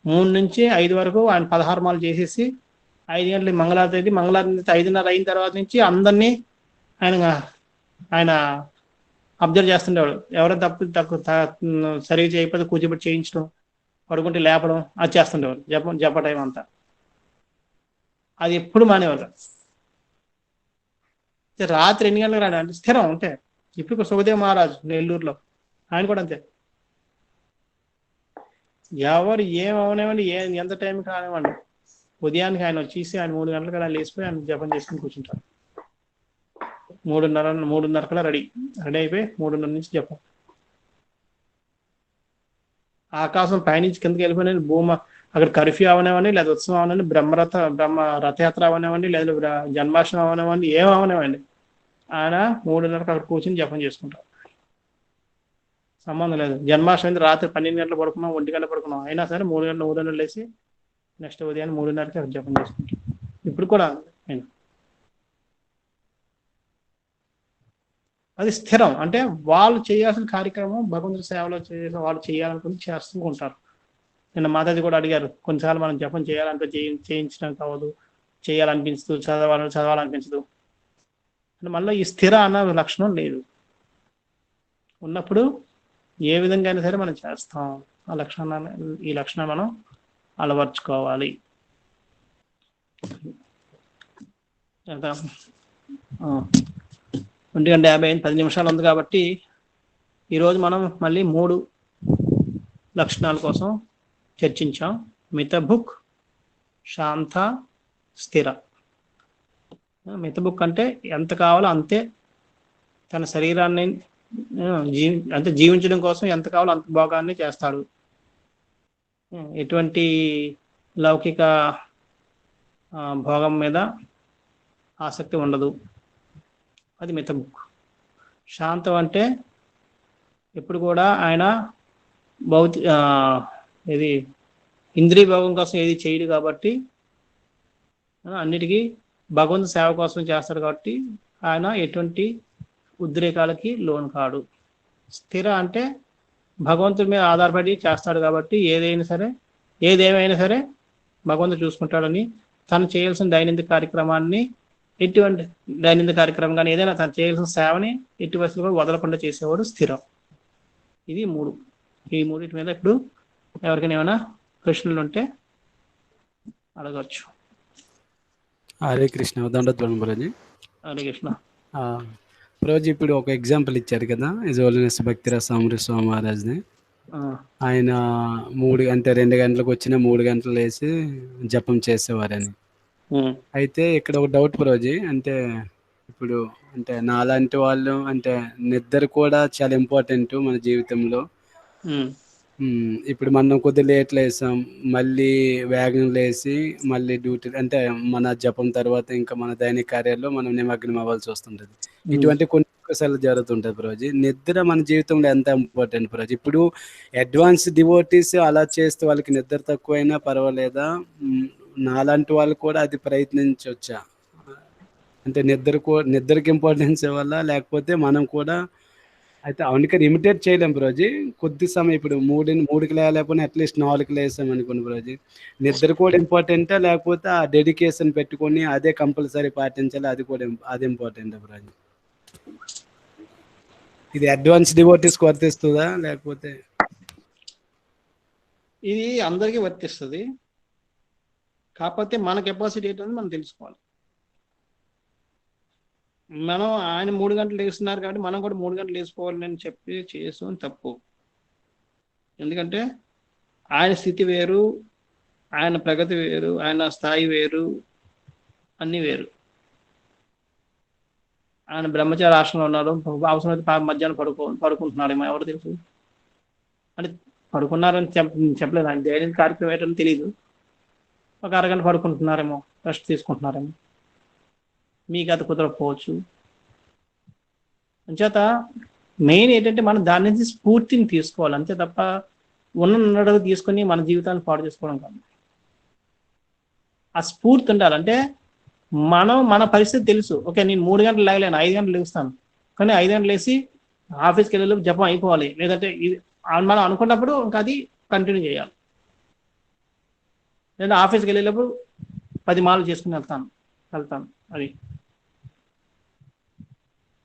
3 నుంచి 5 వరకు ఆయన 16 మాలు చేసేసి 5 గంటలకి మంగళారతి అయితే, మంగళారతి 5:30 అయిన తర్వాత నుంచి అందరినీ ఆయన అబ్జర్వ్ చేస్తుండేవాడు. ఎవరైనా తక్కువ సరిగ్గా చేయకపోతే కూర్చోబెట్టి చేయించడం, పడుకుంటే లేపడం, అది చేస్తుండేవారు. జప టైం అంతా అది ఎప్పుడు మానేవారు. రాత్రి 2 గంటలకు రాడు అంటే స్థిరం అంటే. ఇప్పుడు సుఖదేవ్ మహారాజు నెల్లూరులో ఆయన కూడా అంతే. ఎవరు ఏమవనివ్వండి, ఎంత టైంకి రానివ్వండి, ఉదయానికి ఆయన వచ్చేసి ఆయన 3 గంటలకు అలా లేచిపోయి ఆయన జపం చేసుకుని కూర్చుంటారు. 3:30 కల్లా రెడీ అయిపోయి 3:30 నుంచి జపం. ఆకాశం పైనుంచి కిందకి వెళ్ళిపోయిన భూమి అక్కడ కర్ఫ్యూ అవనివ్వండి, లేదా ఉత్సవం అవనివ్వండి, బ్రహ్మ రథయాత్ర అవనివ్వండి, లేదా జన్మాష్టమి అవనివ్వండి, ఏమవనివ్వండి, ఆయన 3:30కి అక్కడ కూర్చొని జపం చేసుకుంటారు. సంబంధం లేదు. జన్మాష్టమి రాత్రి 12 గంటలు పడుకున్నాం, 1 గంట పడుకున్నాం, అయినా సరే 3 గంటలు లేచి నెక్స్ట్ ఉదయాన్ని 3:30కి అక్కడ జపం చేసుకుంటాం. ఇప్పుడు కూడా ఆయన అది స్థిరం అంటే వాళ్ళు చేయాల్సిన కార్యక్రమం భగవంతుడి సేవలో చేసే వాళ్ళు చేయాలనుకుని చేస్తూ ఉంటారు. నిన్న మాతాజీ కూడా అడిగారు, కొన్నిసార్లు మనం జపం చేయాలంటే చేయించడానికి అవ్వదు, చేయాలనిపించదు, చదవాలనిపించదు అంటే మళ్ళీ ఈ స్థిర అన్న లక్షణం లేదు. ఉన్నప్పుడు ఏ విధంగా అయినా సరే మనం చేస్తాం. ఈ లక్షణాన్ని మనం అలవర్చుకోవాలి. 1:50 10 నిమిషాలు ఉంది కాబట్టి ఈరోజు మనం మళ్ళీ 3 లక్షణాల కోసం చర్చించాం. మితభుక్, శాంత, స్థిర. మితభుక్ అంటే ఎంత కావాలో అంతే తన శరీరాన్ని జీవించడం కోసం ఎంత కావాలో అంత భోగాన్ని చేస్తాడు. ఎటువంటి లౌకిక భోగం మీద ఆసక్తి ఉండదు. అది మితభుక్. శాంతం అంటే ఎప్పుడు కూడా ఆయన ఇది ఇంద్రియ భోగం కోసం ఏది చేయడు కాబట్టి అన్నిటికీ భగవంతు సేవ కోసం చేస్తాడు కాబట్టి ఆయన ఎటువంటి ఉద్రేకాలకి లోను కాడు. స్థిర అంటే భగవంతుడి మీద ఆధారపడి చేస్తాడు కాబట్టి ఏదేమైనా సరే భగవంతుడు చూసుకుంటాడని, తను చేయాల్సిన దైనందిక కార్యక్రమాన్ని ఎటువంటి దైనందిక కార్యక్రమం కానీ ఏదైనా తను చేయాల్సిన సేవని ఎట్టి వయసులో కూడా వదలకుండా చేసేవాడు స్థిరం. ఇది 3. ఈ 3 మీద ఇప్పుడు ఎవరికైనా ఏమైనా ప్రశ్నలు ఉంటే అడగచ్చు. హరే కృష్ణ. దండోత్పన్నం హరే కృష్ణ. రోజు ఇప్పుడు ఒక ఎగ్జాంపుల్ ఇచ్చారు కదా, ఇజోలినెస్ భక్తి రసామృత స్వామి మహారాజ్ని. ఆయన 2 గంటలకు వచ్చిన 3 గంటలు వేసి జపం చేసేవారని. అయితే ఇక్కడ ఒక డౌట్ రోజు, అంటే ఇప్పుడు నాలాంటి వాళ్ళు నిద్ర కూడా చాలా ఇంపార్టెంట్ మన జీవితంలో. ఇప్పుడు మనం కొద్దిగా లేట్ లేసాం, మళ్ళీ వేగం లేసి మళ్ళీ డ్యూటీ మన జపం తర్వాత ఇంకా మన దైనిక కార్యాల్లో మనం నిమగ్నం అవ్వాల్సి వస్తుంటది. ఇటువంటి కొన్ని సార్లు జరుగుతుంటది రోజు. నిద్ర మన జీవితంలో ఎంత ఇంపార్టెంట్ రోజు. ఇప్పుడు అడ్వాన్స్ డివోటీస్ అలా చేస్తే వాళ్ళకి నిద్ర తక్కువైనా పర్వాలేదా, నాలాంటి వాళ్ళు కూడా అది ప్రయత్నించవచ్చా? అంటే నిద్రకి ఇంపార్టెన్స్ ఇవ్వాలా? లేకపోతే మనం కూడా అయితే అందుకని ఇమిటేట్ చేయలేం బ్రోజీ. కొద్ది సమయం ఇప్పుడు 3కి లేకపోయినా అట్లీస్ట్ 4కి లేసామనుకోండి బ్రోజీ. నిద్ర కూడా ఇంపార్టెంటా? లేకపోతే ఆ డెడికేషన్ పెట్టుకొని అదే కంపల్సరీ పాటించాలి అది ఇంపార్టెంటా బ్రోజీ? ఇది అడ్వాన్స్ డివోటీస్‌కి వర్తిస్తదా? లేకపోతే ఇది అందరికీ వర్తిస్తుంది. కాకపోతే మన కెపాసిటీ ఏంటని మనం తెలుసుకోవాలి. మనం ఆయన 3 గంటలు లేస్తున్నారు కాబట్టి మనం కూడా 3 గంటలు లేచిపోవాలని చెప్పి చేసాం తప్పు. ఎందుకంటే ఆయన స్థితి వేరు, ఆయన ప్రగతి వేరు, ఆయన స్థాయి వేరు, అన్నీ వేరు. ఆయన బ్రహ్మచారి ఆశ్రమంలో ఉన్నారు, అవసరమైతే మధ్యాహ్నం పడుకుంటున్నాడు, ఎవరు తెలుసు? అంటే పడుకున్నారని చెప్పలేదు, ఆయన డైలీ కార్యక్రమం ఏంటని తెలియదు. ఒక అరగంట పడుకుంటున్నారేమో, రెస్ట్ తీసుకుంటున్నారేమో, మీకు అది కుదరకపోవచ్చు. అంచేత మెయిన్ ఏంటంటే మనం దాని నుంచి స్ఫూర్తిని తీసుకోవాలి, అంతే తప్ప ఉన్నడగా తీసుకొని మన జీవితాన్ని పాడు చేసుకోవడం కాదు. ఆ స్ఫూర్తి ఉండాలి. అంటే మన పరిస్థితి తెలుసు. ఓకే, నేను 3 గంటలు లేగలేను, 5 గంటలు లేస్తాను, కానీ 5 గంటలు లేసి ఆఫీస్కి వెళ్ళే జపం అయిపోవాలి. లేదంటే ఇది మనం అనుకున్నప్పుడు ఇంకా అది కంటిన్యూ చేయాలి. లేదా ఆఫీస్కి వెళ్ళేటప్పుడు 10 మాలలు చేసుకుని వెళ్తాను.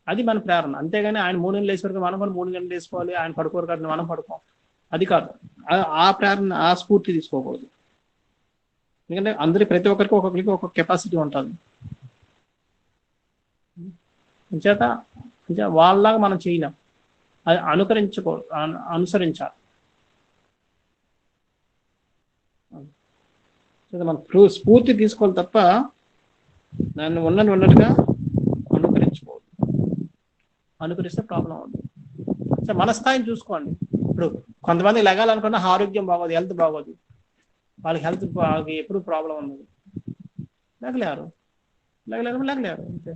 అది మన ప్రేరణ. అంతేగాని ఆయన 3 గంటలు లేచేవరకు మనం కూడా 3 గంటలు వేసుకోవాలి, ఆయన పడుకోరు కాబట్టి మనం పడుకోం, అది కాదు. ఆ ప్రేరణ, ఆ స్ఫూర్తి తీసుకోకూడదు. ఎందుకంటే ప్రతి ఒక్కరికి ఒక్కొక్కరికి ఒక్కొక్క కెపాసిటీ ఉంటుంది. అంచేత వాళ్ళలాగా మనం చేయలేం, అది అనుసరించాలి. మనం స్ఫూర్తి తీసుకోవాలి తప్ప దాన్ని ఉన్నట్టుగా అనుకరించుకోవాలి. అనుకరిస్తే ప్రాబ్లం అవుతుంది. సో మన స్థాయిని చూసుకోండి. ఇప్పుడు కొంతమంది లెగాలనుకున్న ఆరోగ్యం బాగోదు, హెల్త్ బాగోదు, వాళ్ళకి హెల్త్ ఎప్పుడు ప్రాబ్లం ఉన్నది, లేగలేరు అంతే.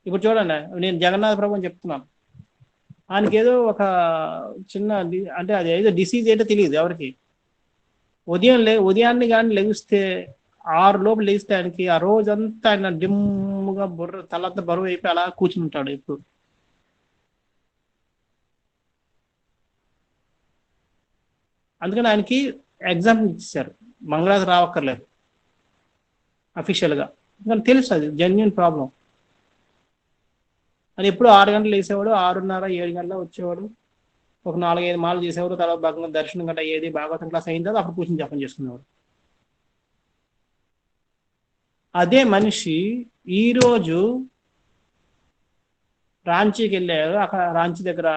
ఇప్పుడు చూడండి, నేను జగన్నాథ ప్రభు అని చెప్తున్నాను, ఆయనకి ఏదో ఒక చిన్న అంటే అది ఏదో డిసీజ్ ఏంటో తెలియదు ఎవరికి. ఉదయాన్ని కానీ లెగిస్తే 6 లోపు లేస్తే ఆయనకి ఆ రోజంతా ఆయన డిమ్ముగా తలంతా బరువు అయిపోయి అలా కూర్చుని ఉంటాడు ఎప్పుడు. అందుకని ఆయనకి ఎగ్జామ్ ఇచ్చారు, మంగళవారం రావక్కర్లేదు అఫీషియల్గా. ఎందుకంటే తెలుసు అది జెన్యున్ ప్రాబ్లం. అని ఎప్పుడు 6 గంటలు వేసేవాడు, 6:30, 7 గంటల వచ్చేవాడు, ఒక 4-5 మాలు చేసేవాడు, తర్వాత భాగంగా దర్శనం గంట అయ్యేది, భాగవతం క్లాస్ అయిన తర్వాత అప్పుడు కూర్చొని జపం చేసుకునేవాడు. అదే మనిషి ఈరోజు రాంచీకి వెళ్ళారు, అక్కడ రాంచీ దగ్గర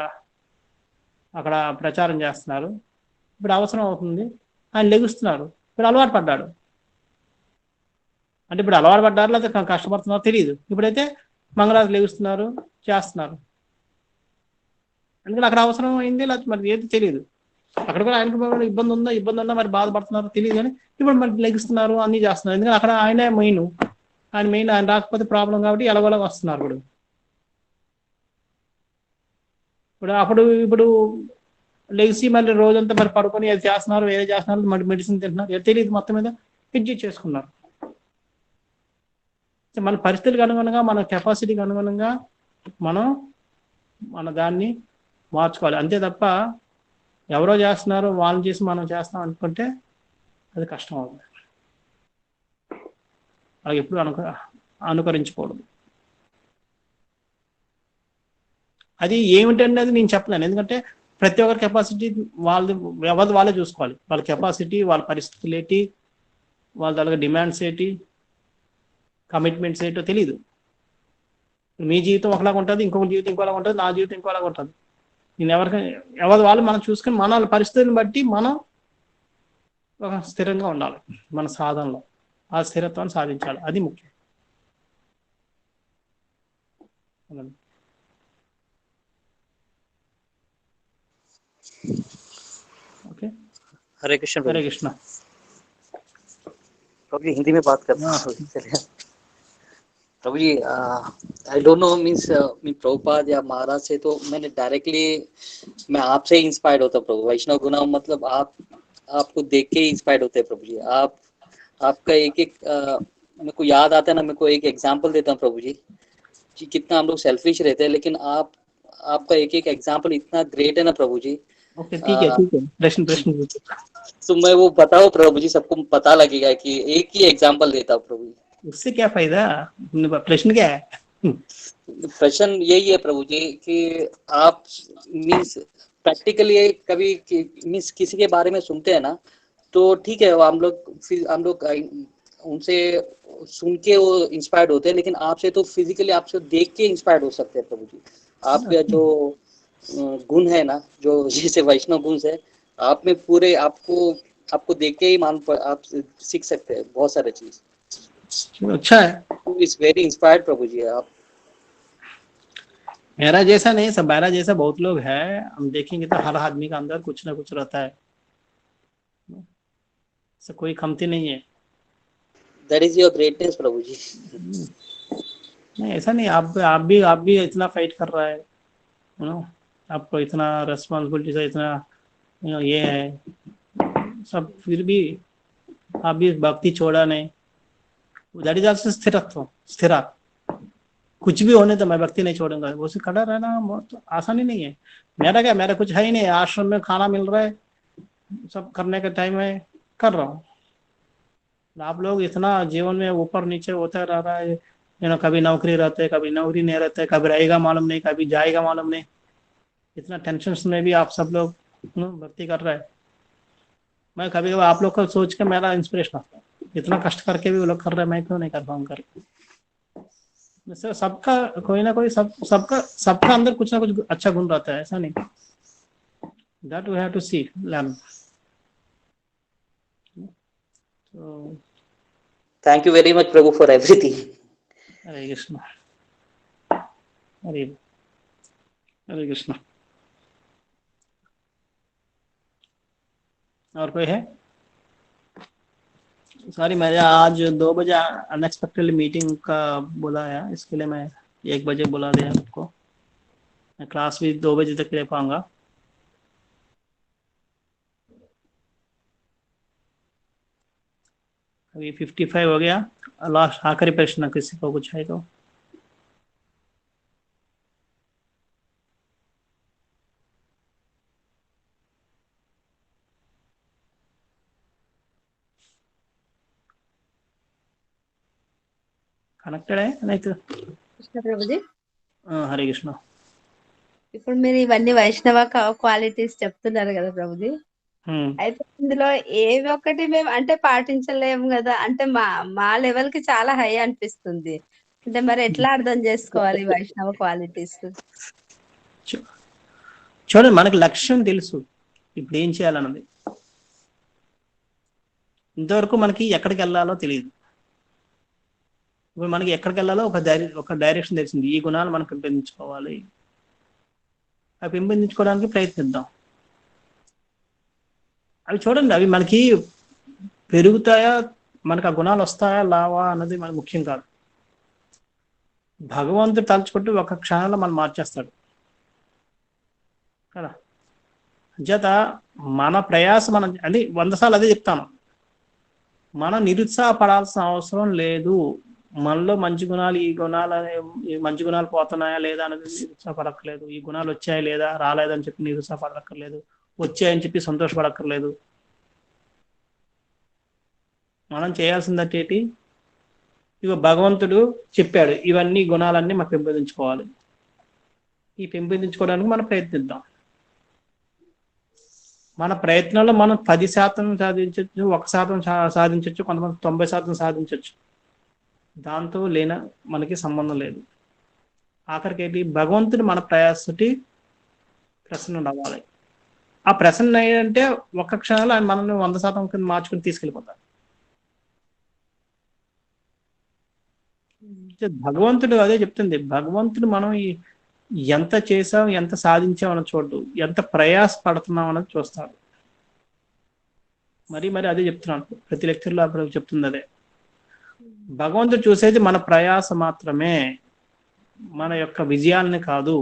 అక్కడ ప్రచారం చేస్తున్నారు. ఇప్పుడు అవసరం అవుతుంది, ఆయన లెగుస్తున్నారు. ఇప్పుడు అలవాటు పడ్డాడు. అంటే ఇప్పుడు అలవాటు పడ్డారు లేకపోతే కష్టపడుతున్నారో తెలియదు. ఇప్పుడైతే మంగళవారం లెగుస్తున్నారు, చేస్తున్నారు. అందుకని అక్కడ అవసరం అయింది, లేకపోతే మరి ఏది తెలియదు. అక్కడ కూడా ఆయనకు ఇబ్బంది ఉందా మరి బాధపడుతున్నారో తెలియదు, కానీ ఇప్పుడు మరి లెగుస్తున్నారు, అన్నీ చేస్తున్నారు. ఎందుకంటే అక్కడ ఆయన రాకపోతే ప్రాబ్లం కాబట్టి ఎలాగోలా వస్తున్నారు. ఇప్పుడు లెగిసి మళ్ళీ రోజంతా మరి పడుకొని అది చేస్తున్నారు, వేరే చేస్తున్నారు, మరి మెడిసిన్ తింటున్నారు, తెలియదు, మొత్తం మీద అడ్జస్ట్ చేసుకున్నారు. మన పరిస్థితులకు అనుగుణంగా, మన కెపాసిటీకి అనుగుణంగా మన దాన్ని మార్చుకోవాలి, అంతే తప్ప ఎవరో చేస్తున్నారు వాళ్ళని చేసి మనం చేస్తాం అనుకుంటే అది కష్టం అవుతుంది. అలా ఎప్పుడు అనుకరించకూడదు. అది ఏమిటనేది నేను చెప్పలేను, ఎందుకంటే ప్రతి ఒక్కరి కెపాసిటీ వాళ్ళే చూసుకోవాలి. వాళ్ళ కెపాసిటీ, వాళ్ళ పరిస్థితులు ఏంటి, వాళ్ళ దగ్గర డిమాండ్స్ ఏంటి, కమిట్మెంట్స్ ఏంటో తెలియదు. మీ జీవితం ఒకలాగా ఉంటుంది, ఇంకొక జీవితం ఇంకోలాగా ఉంటుంది, నా జీవితం ఇంకోలాగా ఉంటుంది. నేను ఎవరి వాళ్ళు మనం చూసుకొని మన పరిస్థితిని బట్టి మనం ఒక స్థిరంగా ఉండాలి. మన సాధనలో ఆ స్థిరత్వాన్ని సాధించాలి, అది ముఖ్యం. ओके, हरे कृष्ण। हरे कृष्ण। प्रभु जी हिंदी में बात करना चलिए। Prabhu ji I don't know means Prabhupada या महाराज से तो मैंने डायरेक्टली मैं आपसे इंस्पायर्ड होता प्रभु। वैष्णव गुना मतलब आपको देख के इंस्पायर्ड होते हैं प्रभु जी। आप आपका एक एक मेरे को याद आता है ना, मेरे को एक एग्जांपल देता हूँ प्रभु जी कि कितना हम लोग सेल्फिश रहते हैं, लेकिन आपका एक एक एग्जांपल इतना ग्रेट है ना प्रभु जी। ओके, ठीक है ठीक है, प्रश्न प्रश्न पूछो। तो मैं वो बताओ प्रभु जी, सबको पता लगेगा कि एक ही एग्जांपल देता हूँ प्रभु जी। उससे क्या फायदा, प्रश्न क्या है? प्रश्न यही है प्रभु जी कि आप मीन्स प्रैक्टिकली कभी मीन्स किसी के बारे में सुनते हैं ना, तो ठीक है, वो हम लोग उनसे सुन के वो इंस्पायर्ड होते हैं, लेकिन आपसे तो फिजिकली आपसे देख के इंस्पायर्ड हो सकते हैं प्रभु जी। आपका जो गुण है ना, जो जैसे वैष्णव गुण है आप में पूरे, आपको देख के ही आप सीख सकते हैं बहुत सारे चीज। अच्छा है। इट्स वेरी इंस्पायर्ड प्रभु जी। आप मेरा जैसा नहीं, सब मेरा जैसा बहुत लोग हैं, हम देखेंगे तो हर आदमी का अंदर कुछ ना कुछ रहता है, ऐसा कोई कमती नहीं है। दैट इज योर ग्रेटनेस प्रभु जी। नहीं ऐसा नहीं, आप भी इतना फाइट कर रहा है, यू नो, आपको इतना रेस्पॉन्सिबिलिटी से इतना ये है सब, फिर भी आप भी भक्ति छोड़ा नहीं। दैट इज आल्सो स्थिरत्व, स्थिरा। कुछ भी होने तो मैं भक्ति नहीं छोड़ूंगा, वो से खड़ा रहना बहुत आसानी नहीं है। मेरा क्या, मेरा कुछ है ही नहीं, आश्रम में खाना मिल रहा है, सब करने का टाइम है, कर रहा हूँ। आप लोग इतना जीवन में ऊपर नीचे होता रह रहा है, कभी नौकरी रहते, कभी नौकरी नहीं रहते, कभी रहेगा मालूम नहीं, कभी जाएगा मालूम नहीं, इतना टेंशन में भी आप सब लोग भक्ति कर रहे हैं। मैं कभी कभी आप लोग को सोच के मेरा इंस्पिरेशन आता है, इतना कष्ट करके भी वो लोग कर रहे हैं, मैं क्यों नहीं कर पाऊंगा। जैसे सबका कोई ना कोई, सबका अंदर कुछ ना कुछ अच्छा गुण रहता है, ऐसा नहीं। That we have to see, learn. तो thank you very much Prabhu for everything. Hare Krishna, Hare Hare Krishna. और कोई है? सॉरी, मैंने आज 2 बजे अनएक्सपेक्टेडली मीटिंग का बुलाया, इसके लिए मैं 1 बजे बुला दिया आपको। मैं क्लास भी 2 बजे तक ले पाऊंगा। अभी 55 हो गया। लास्ट आखिरी प्रश्न, किसी को कुछ है तो? Connected night. కృష్ణ ప్రభుజీ, హరే కృష్ణ. ఇప్పుడు మీరు ఇవన్నీ వైష్ణవ క్వాలిటీస్ చెప్తున్నారు కదా ప్రభుజీ, అయితే ఇందులో ఏవి ఒక్కటి మేము అంటే పాటించలేము కదా, అంటే మా లెవెల్ కి చాలా హై అనిపిస్తుంది. అంటే మరి ఎట్లా అర్థం చేసుకోవాలి వైష్ణవ క్వాలిటీస్? చూడండి, మనకి లక్ష్యం తెలుసు, ఇప్పుడు ఏం చేయాలన్నది. ఇంతవరకు మనకి ఎక్కడికి వెళ్ళాలో తెలియదు. ఇప్పుడు మనకి ఎక్కడికి వెళ్ళాలో ఒక డైరెక్షన్ తెలిసింది. ఈ గుణాలు మనం పెంపొందించుకోవాలి, అవి పెంపొందించుకోవడానికి ప్రయత్నిద్దాం. అవి చూడండి, అవి మనకి పెరుగుతాయా, మనకు ఆ గుణాలు వస్తాయా లావా అన్నది మనకు ముఖ్యం కాదు. భగవంతుడు తలుచుకుంటూ ఒక క్షణంలో మనం మార్చేస్తాడు కదా. చేత మన ప్రయాసం, మనం అది 100 సార్లు అదే చెప్తాను, మనం నిరుత్సాహపడాల్సిన అవసరం లేదు. మనలో మంచి గుణాలు, ఈ మంచి గుణాలు పోతున్నాయా లేదా అనేది నిరుత్సాహపడక్కర్లేదు. ఈ గుణాలు వచ్చాయా లేదా, రాలేదని చెప్పి నిరుత్సాహపడక్కర్లేదు. వచ్చాయని చెప్పి సంతోషపడక్కర్లేదు. మనం చేయాల్సిందటి, ఇక భగవంతుడు చెప్పాడు, ఇవన్నీ గుణాలన్నీ మనం పెంపొందించుకోవాలి. ఈ పెంపొందించుకోవడానికి మనం ప్రయత్నిద్దాం. మన ప్రయత్నంలో మనం 10% సాధించవచ్చు, 1% సాధించవచ్చు, కొంతమంది 90% సాధించవచ్చు. దాంతో మనకి సంబంధం లేదు. ఆఖరికి భగవంతుడు మన ప్రయాసటి ప్రసన్న అవ్వాలి. ఆ ప్రసన్న అయ్యంటే ఒక్క క్షణంలో ఆయన మనల్ని 100% కింద మార్చుకుని తీసుకెళ్ళిపోతారు. భగవంతుడు అదే చెప్తుంది. భగవంతుడు మనం ఎంత చేసాం, ఎంత సాధించాం అన్నది చూడు, ఎంత ప్రయాస పడుతున్నాం అన్నది చూస్తాడు. మరి అదే చెప్తున్నాను, ప్రతి లెక్చర్లో అప్పుడు చెప్తుంది అదే. భగవంతుడు చూసేది మన ప్రయాస మాత్రమే, మన యొక్క విజయాలని కాదు.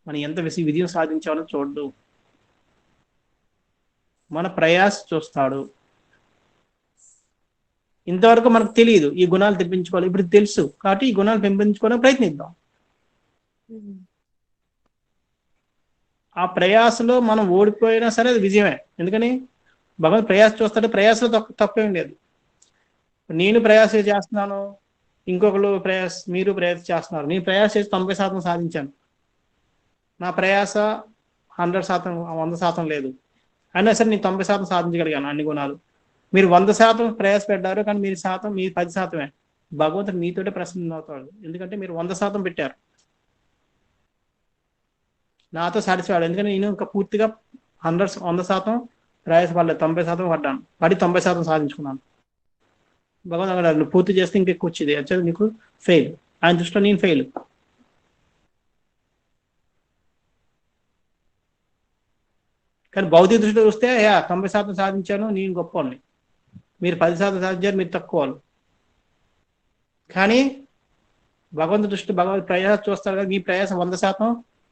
మనం ఎంత విజయం సాధించామని చూడు. మన ప్రయాస చూస్తాడు. ఇంతవరకు మనకు తెలియదు ఈ గుణాలు తెప్పించుకోవాలి, ఇప్పుడు తెలుసు కాబట్టి ఈ గుణాలు పెంపొందించుకోవడానికి ప్రయత్నిద్దాం. ఆ ప్రయాసలో మనం ఓడిపోయినా సరే అది విజయమే. ఎందుకని భగవంతుడు ప్రయాస చూస్తాడు, ప్రయాసలో తప్పేం లేదు. నేను ప్రయాస చేస్తున్నాను, ఇంకొకరు మీరు ప్రయాస చేస్తున్నారు. నేను ప్రయాస చేసి 90% సాధించాను, నా ప్రయాస 100%, 100% లేదు, అయినా సరే నేను 90% సాధించగలిగాను అన్ని గుణాలు. మీరు 100% ప్రయాసపడ్డారు, కానీ మీరు 10%. భగవంతుడు మీతోటే ప్రసన్న అవుతాడు, ఎందుకంటే మీరు 100% పెట్టారు. నాతో సాటిస్ఫైడ్, ఎందుకంటే నేను ఇంకా పూర్తిగా 100% ప్రయాసపడలేదు, 90% పడ్డాను, పడి 90% సాధించుకున్నాను. భగవంతుడు నువ్వు పూర్తి చేస్తే ఇంకెక్కువ వచ్చేది, వచ్చేది నీకు ఫెయిల్. ఆయన దృష్టిలో నేను ఫెయిల్. కానీ భౌతిక దృష్టిలో చూస్తే 90% సాధించాను, నేను గొప్పవాళ్ళని, మీరు 10% సాధించారు, మీరు తక్కువ వాళ్ళు. కానీ భగవంతుడి దృష్టి, భగవంతుడి ప్రయాస చూస్తారు కదా, మీ ప్రయాస 100%,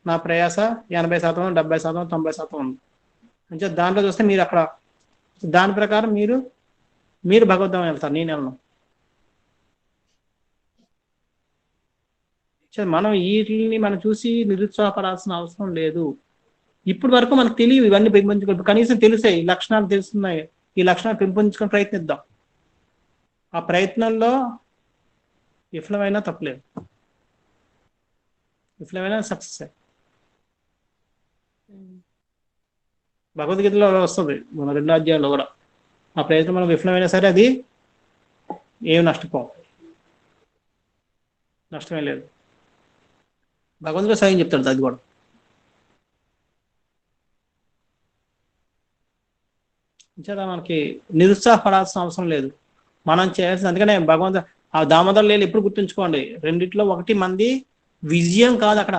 నా ప్రయాస 80%, 70%, 90% ఉంది. అంటే దాంట్లో చూస్తే మీరు అక్కడ, దాని ప్రకారం మీరు భగవద్ధామం వెళ్తారు, నేను వెళ్ళను. మనం వీటిని మనం చూసి నిరుత్సాహపడాల్సిన అవసరం లేదు. ఇప్పటి వరకు మనకు తెలియదు ఇవన్నీ పెంపొందించుకో, కనీసం తెలిసాయి, ఈ లక్షణాలు తెలుస్తున్నాయి, ఈ లక్షణాలు పెంపొందించుకొని ప్రయత్నిద్దాం. ఆ ప్రయత్నంలో విఫలమైనా తప్పలేదు, విఫలమైనా సక్సెస్. భగవద్గీతలో వస్తుంది మన 2వ అధ్యాయంలో కూడా, ఆ ప్రయత్నం మనం విఫలమైనా సరే అది ఏమి నష్టమే లేదు. భగవంతుడు స్వయం చెప్తాడు అది కూడా. మనకి నిరుత్సాహపడాల్సిన అవసరం లేదు, మనం చేయాల్సింది. అందుకనే భగవంతుడు ఆ దామోదర లీల ఎప్పుడు గుర్తుంచుకోండి, రెండిట్లో ఒకటి మంది విజయం కాదు, అక్కడ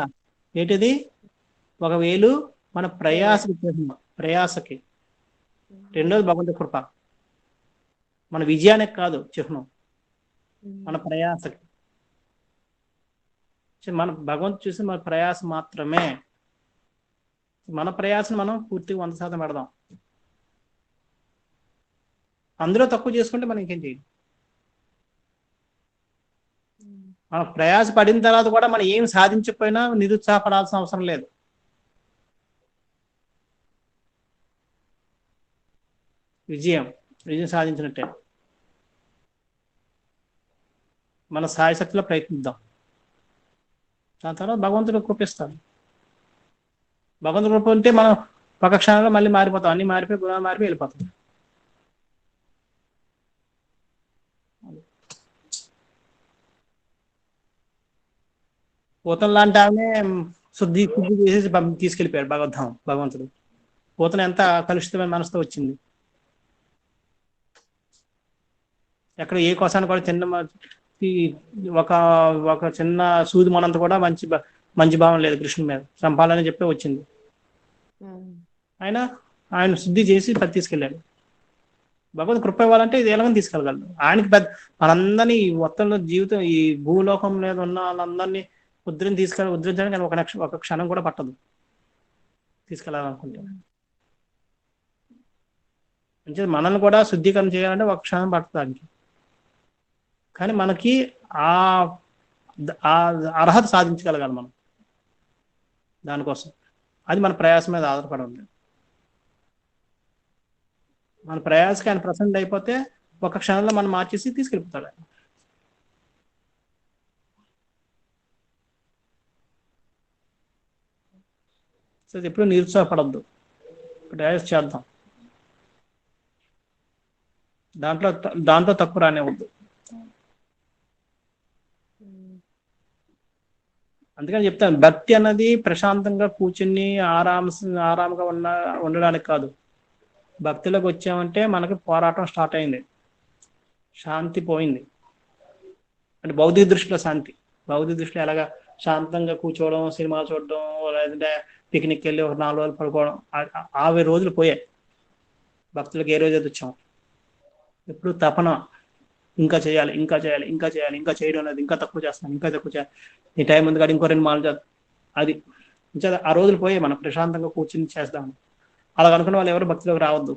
ఏంటిది, ఒక వేలు మన ప్రయాసకి, రెండోది భగవంతుడి కృప. మన విజయానికి కాదు చిహ్నం, మన ప్రయాసకి. మన భగవంతుడు చూసి మన ప్రయాస మాత్రమే, మన ప్రయాసను మనం పూర్తిగా 100% పెడదాం. అందులో తక్కువ చేసుకుంటే మనం ఇంకేం చేయాలి. మన ప్రయాస పడిన తర్వాత కూడా మనం ఏం సాధించకపోయినా నిరుత్సాహపడాల్సిన అవసరం లేదు. విజయం సాధించినట్టే. మన సాయశక్తిలో ప్రయత్నిద్దాం, దాని తర్వాత భగవంతుడు కృపిస్తాడు. భగవంతుడు కృప ఉంటే మనం ఒక క్షణంలో మళ్ళీ మారిపోతాం, అన్ని మారిపోయి గుణాలు మారిపోయి వెళ్ళిపోతాం. పూతన లాంటి ఆమె శుద్ధి చేసేసి తీసుకెళ్ళిపోయాడు భగవంతుడు. పూతన ఎంత కలుషితమైన మనసుతో వచ్చింది, ఎక్కడ ఏ కోసాన్ని కూడా చిన్న ఒక చిన్న సూది మనంత కూడా మంచి భావం లేదు కృష్ణుడి మీద, చంపాలని చెప్పి వచ్చింది. ఆయన శుద్ధి చేసి తీసుకెళ్ళాడు. భగవంతుడు కృప ఇవ్వాలంటే ఇది ఎలాగని తీసుకెళ్ళగలడు. ఆయనకి మనందరినీ మొత్తంలో జీవితం ఈ భూలోకం మీద ఉన్న వాళ్ళందరినీ ఉద్ధరించడానికి ఒక క్షణం కూడా పట్టదు తీసుకెళ్ళాలనుకుంటే. అంటే మనల్ని కూడా శుద్ధీకరణ చేయాలంటే ఒక క్షణం పడుతుంది దానికి. కానీ మనకి ఆ అర్హత సాధించగలగాలి మనం దానికోసం. అది మన ప్రయాసం మీద ఆధారపడి ఉంది. మన ప్రయాసకి ఆయన ప్రసన్న అయిపోతే ఒక క్షణంలో మనం మార్చేసి తీసుకెళ్ళిపోతాడు ఆయన. సో ఎప్పుడు నిరుత్సాహపడద్దు, ప్రయాస చేద్దాం, దాంట్లో తక్కువ రానివ్వద్దు. అందుకని చెప్తాను, భక్తి అన్నది ప్రశాంతంగా కూర్చుని ఆరాంగా ఉండడానికి కాదు. భక్తిలోకి వచ్చామంటే మనకి పోరాటం స్టార్ట్ అయింది, శాంతి పోయింది. అంటే భౌతిక దృష్టిలో శాంతి, భౌతిక దృష్టిలో ఎలాగా శాంతంగా కూర్చోవడం, సినిమాలు చూడడం, లేదంటే పిక్నిక్ వెళ్ళి ఒక 4 రోజులు పడుకోవడం, 50 రోజులు పోయాయి. భక్తులకు ఏ రోజు అయితే వచ్చాం. ఎప్పుడు తపన, ఇంకా చేయాలి, ఇంకా చేయాలి, ఇంకా చేయాలి, ఇంకా చేయడం అనేది, ఇంకా తక్కువ చేస్తాను, ఇంకా తక్కువ చేయాలి, ఈ టైం ఉంది కానీ ఇంకో 2 మాలు అది. ఆ రోజులు పోయాయి, మనం ప్రశాంతంగా కూర్చుని చేద్దాం. అలా అనుకున్న వాళ్ళు ఎవరు భక్తిలోకి రావద్దు.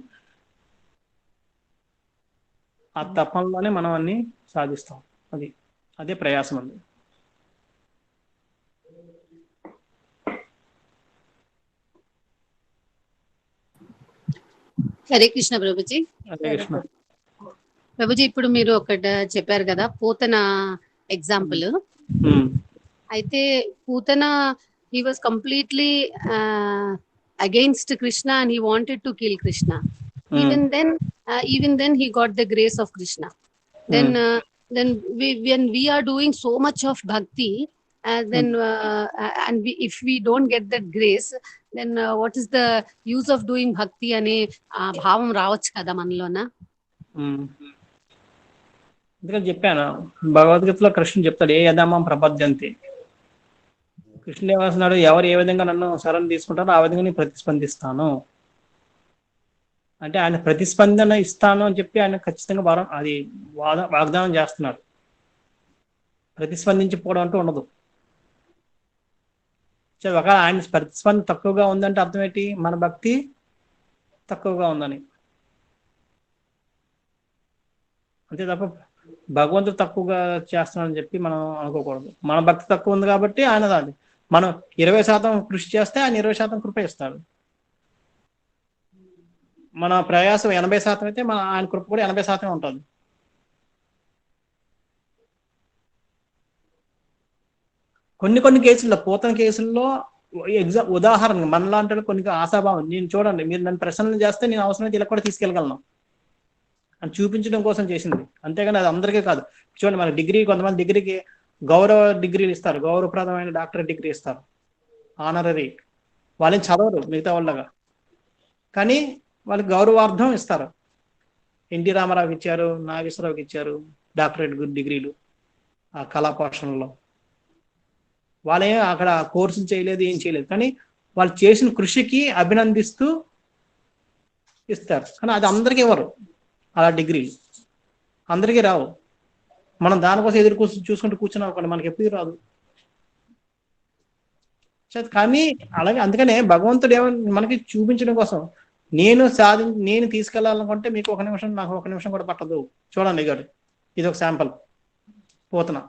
ఆ తపంలోనే మనం అన్ని సాధిస్తాం. అదే ప్రయాసం అండి. హరే కృష్ణ ప్రభుజీ. అదే కృష్ణ. ప్రభుజీ ఇప్పుడు మీరు ఒకటి చెప్పారు కదా పూతన ఎగ్జాంపుల్. అయితే Putana he was completely against Krishna and he wanted to kill Krishna. Even then he got the grace of Krishna. Then when we are doing so much of bhakti, if we don't get that grace, then what is the use of doing bhakti అనే భావం రావచ్చు కదా మనలోన. అందుకని చెప్పాను, భగవద్గీతలో కృష్ణుడు చెప్తాడు, ఏ యథామం ప్రపద్యంతి. కృష్ణుడు ఏమన్నాడు, ఎవరు ఏ విధంగా నన్ను శరణు తీసుకుంటారో ఆ విధంగా నేను ప్రతిస్పందిస్తాను అంటే, ఆయన ప్రతిస్పందన ఇస్తాను అని చెప్పి ఆయన ఖచ్చితంగా వాగ్దానం చేస్తున్నాడు. ప్రతిస్పందించిపోవడం అంటూ ఉండదు. ఒకవేళ ఆయన ప్రతిస్పందన తక్కువగా ఉందంటే అర్థం ఏంటి, మన భక్తి తక్కువగా ఉందని. అంతే తప్ప భగవంతుడు తక్కువగా చేస్తున్నాడని చెప్పి మనం అనుకోకూడదు. మన భక్తి తక్కువ ఉంది కాబట్టి ఆయన దాన్ని మనం 20% కృషి చేస్తే ఆయన 20% కృప ఇస్తాడు. మన ప్రయాసం 80% అయితే ఆయన కృప కూడా 80% ఉంటుంది. కొన్ని కేసుల్లో, పూతన కేసుల్లో ఉదాహరణ మనలాంటి కొన్ని ఆశాభావం, నేను చూడండి మీరు నన్ను ప్రశ్నలు చేస్తే నేను అవసరమైతే ఇలా కూడా తీసుకెళ్ళగలను అని చూపించడం కోసం చేసింది. అంతేగాని అది అందరికీ కాదు. చూడండి మన డిగ్రీ, కొంతమంది డిగ్రీకి గౌరవ డిగ్రీలు ఇస్తారు, గౌరవప్రదమైన డాక్టరేట్ డిగ్రీ ఇస్తారు, ఆనరరీ. వాళ్ళని చదవరు మిగతా వాళ్ళగా, కానీ వాళ్ళకి గౌరవార్థం ఇస్తారు. ఎన్టీ రామారావుకి ఇచ్చారు, నాగేశ్వరరావుకి ఇచ్చారు డాక్టరేట్ డిగ్రీలు ఆ కళా పోషణలో. వాళ్ళే అక్కడ కోర్సులు చేయలేదు, ఏం చేయలేదు, కానీ వాళ్ళు చేసిన కృషికి అభినందిస్తూ ఇస్తారు. కానీ అది అందరికీ ఇవ్వరు. అలా డిగ్రీలు అందరికీ రావు. మనం దానికోసం ఎదురు చూసుకుంటూ కూర్చున్నాం అనుకోండి, మనకి ఎప్పుడు రాదు. కానీ అలాగే అందుకనే భగవంతుడు మనకి చూపించడం కోసం, నేను తీసుకెళ్లాలనుకుంటే మీకు 1 నిమిషం, నాకు 1 నిమిషం కూడా పట్టదు. చూడండి గారు, ఇది ఒక శాంపుల్ పోతున్నా.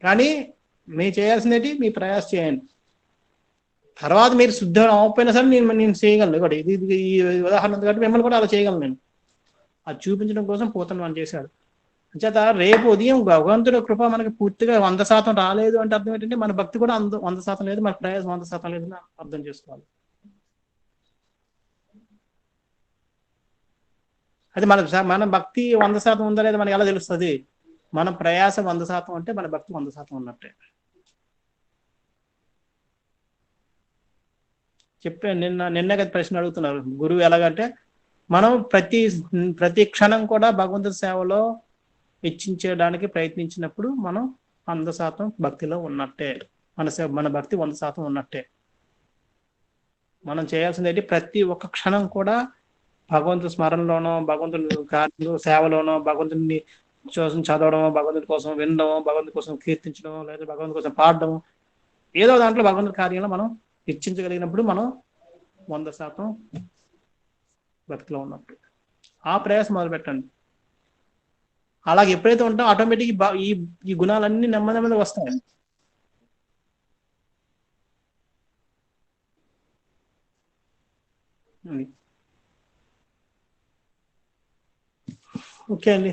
కానీ మీరు చేయాల్సిందేంటి, మీ ప్రయాస చేయండి. తర్వాత మీరు శుద్ధం అవ్వకపోయినా సరే నేను చేయగలను. ఇక్కడ ఇది ఈ ఉదాహరణ ఉంది కాబట్టి మిమ్మల్ని కూడా అలా చేయగలను నేను. అది చూపించడం కోసం పోతన అని చేశాడు. అంచేత రేపు ఉదయం భగవంతుడి కృప మనకి పూర్తిగా 100% రాలేదు అంటే అర్థం ఏంటంటే మన భక్తి కూడా 100% లేదు, మన ప్రయాసం 100% లేదని అర్థం చేసుకోవాలి. అది మన భక్తి 100% ఉందా లేదా మనకి ఎలా తెలుస్తుంది? మన ప్రయాసం 100% అంటే మన భక్తి 100% ఉన్నట్టే. చెప్పాను నిన్న కదా ప్రశ్న అడుగుతున్నారు గురువు ఎలాగంటే, మనం ప్రతి క్షణం కూడా భగవంతుడి సేవలో ఇచ్చించడానికి ప్రయత్నించినప్పుడు మనం 100% భక్తిలో ఉన్నట్టే, మన భక్తి 100% ఉన్నట్టే. మనం చేయాల్సింది ఏంటి, ప్రతి ఒక్క క్షణం కూడా భగవంతుడి స్మరణలోనో, భగవంతుడి కార్యంలో సేవలోనో, భగవంతుడిని చదవడం, భగవంతుడి కోసం వినడం, భగవంతుడి కోసం కీర్తించడం, లేదా భగవంతుడి కోసం పాడడం, ఏదో దాంట్లో భగవంతుడి కార్యంలో మనం ఇచ్చించగలిగినప్పుడు మనం 100% భక్తిలో ఉన్నట్టు. ఆ ప్రయాసం మొదలు పెట్టండి. అలాగే ఎప్పుడైతే ఉంటాం ఆటోమేటిక్ ఈ గుణాలన్నీ నెమ్మదిగా వస్తాయి. ఓకే అండి,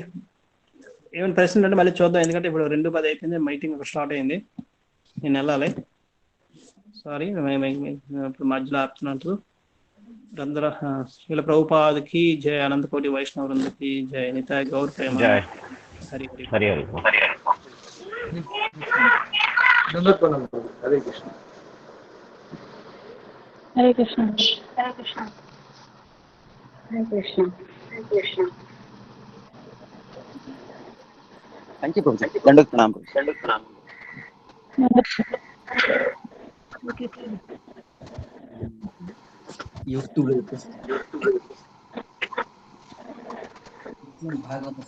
ఏమైనా ప్రశ్నలు అంటే మళ్ళీ చూద్దాం, ఎందుకంటే ఇప్పుడు 2:10 అయిపోయింది, మీటింగ్ స్టార్ట్ అయింది, నేను వెళ్ళాలి. సారీ ఇప్పుడు మధ్యలో ఆపుతున్నట్టు. అందరూ శ్రీల ప్రభుపాదకి జై, అనంతకోటి వైష్ణవ వృందకి జై, నితాయ్ గౌర్ ప్రేమ. Hari Hari Hari Hare Krishna. Hare Krishna. Hare Krishna. Hare Krishna. Hare Krishna. Thank you Prabhuji. దండోత్ Pranam. YouTube Bhagavat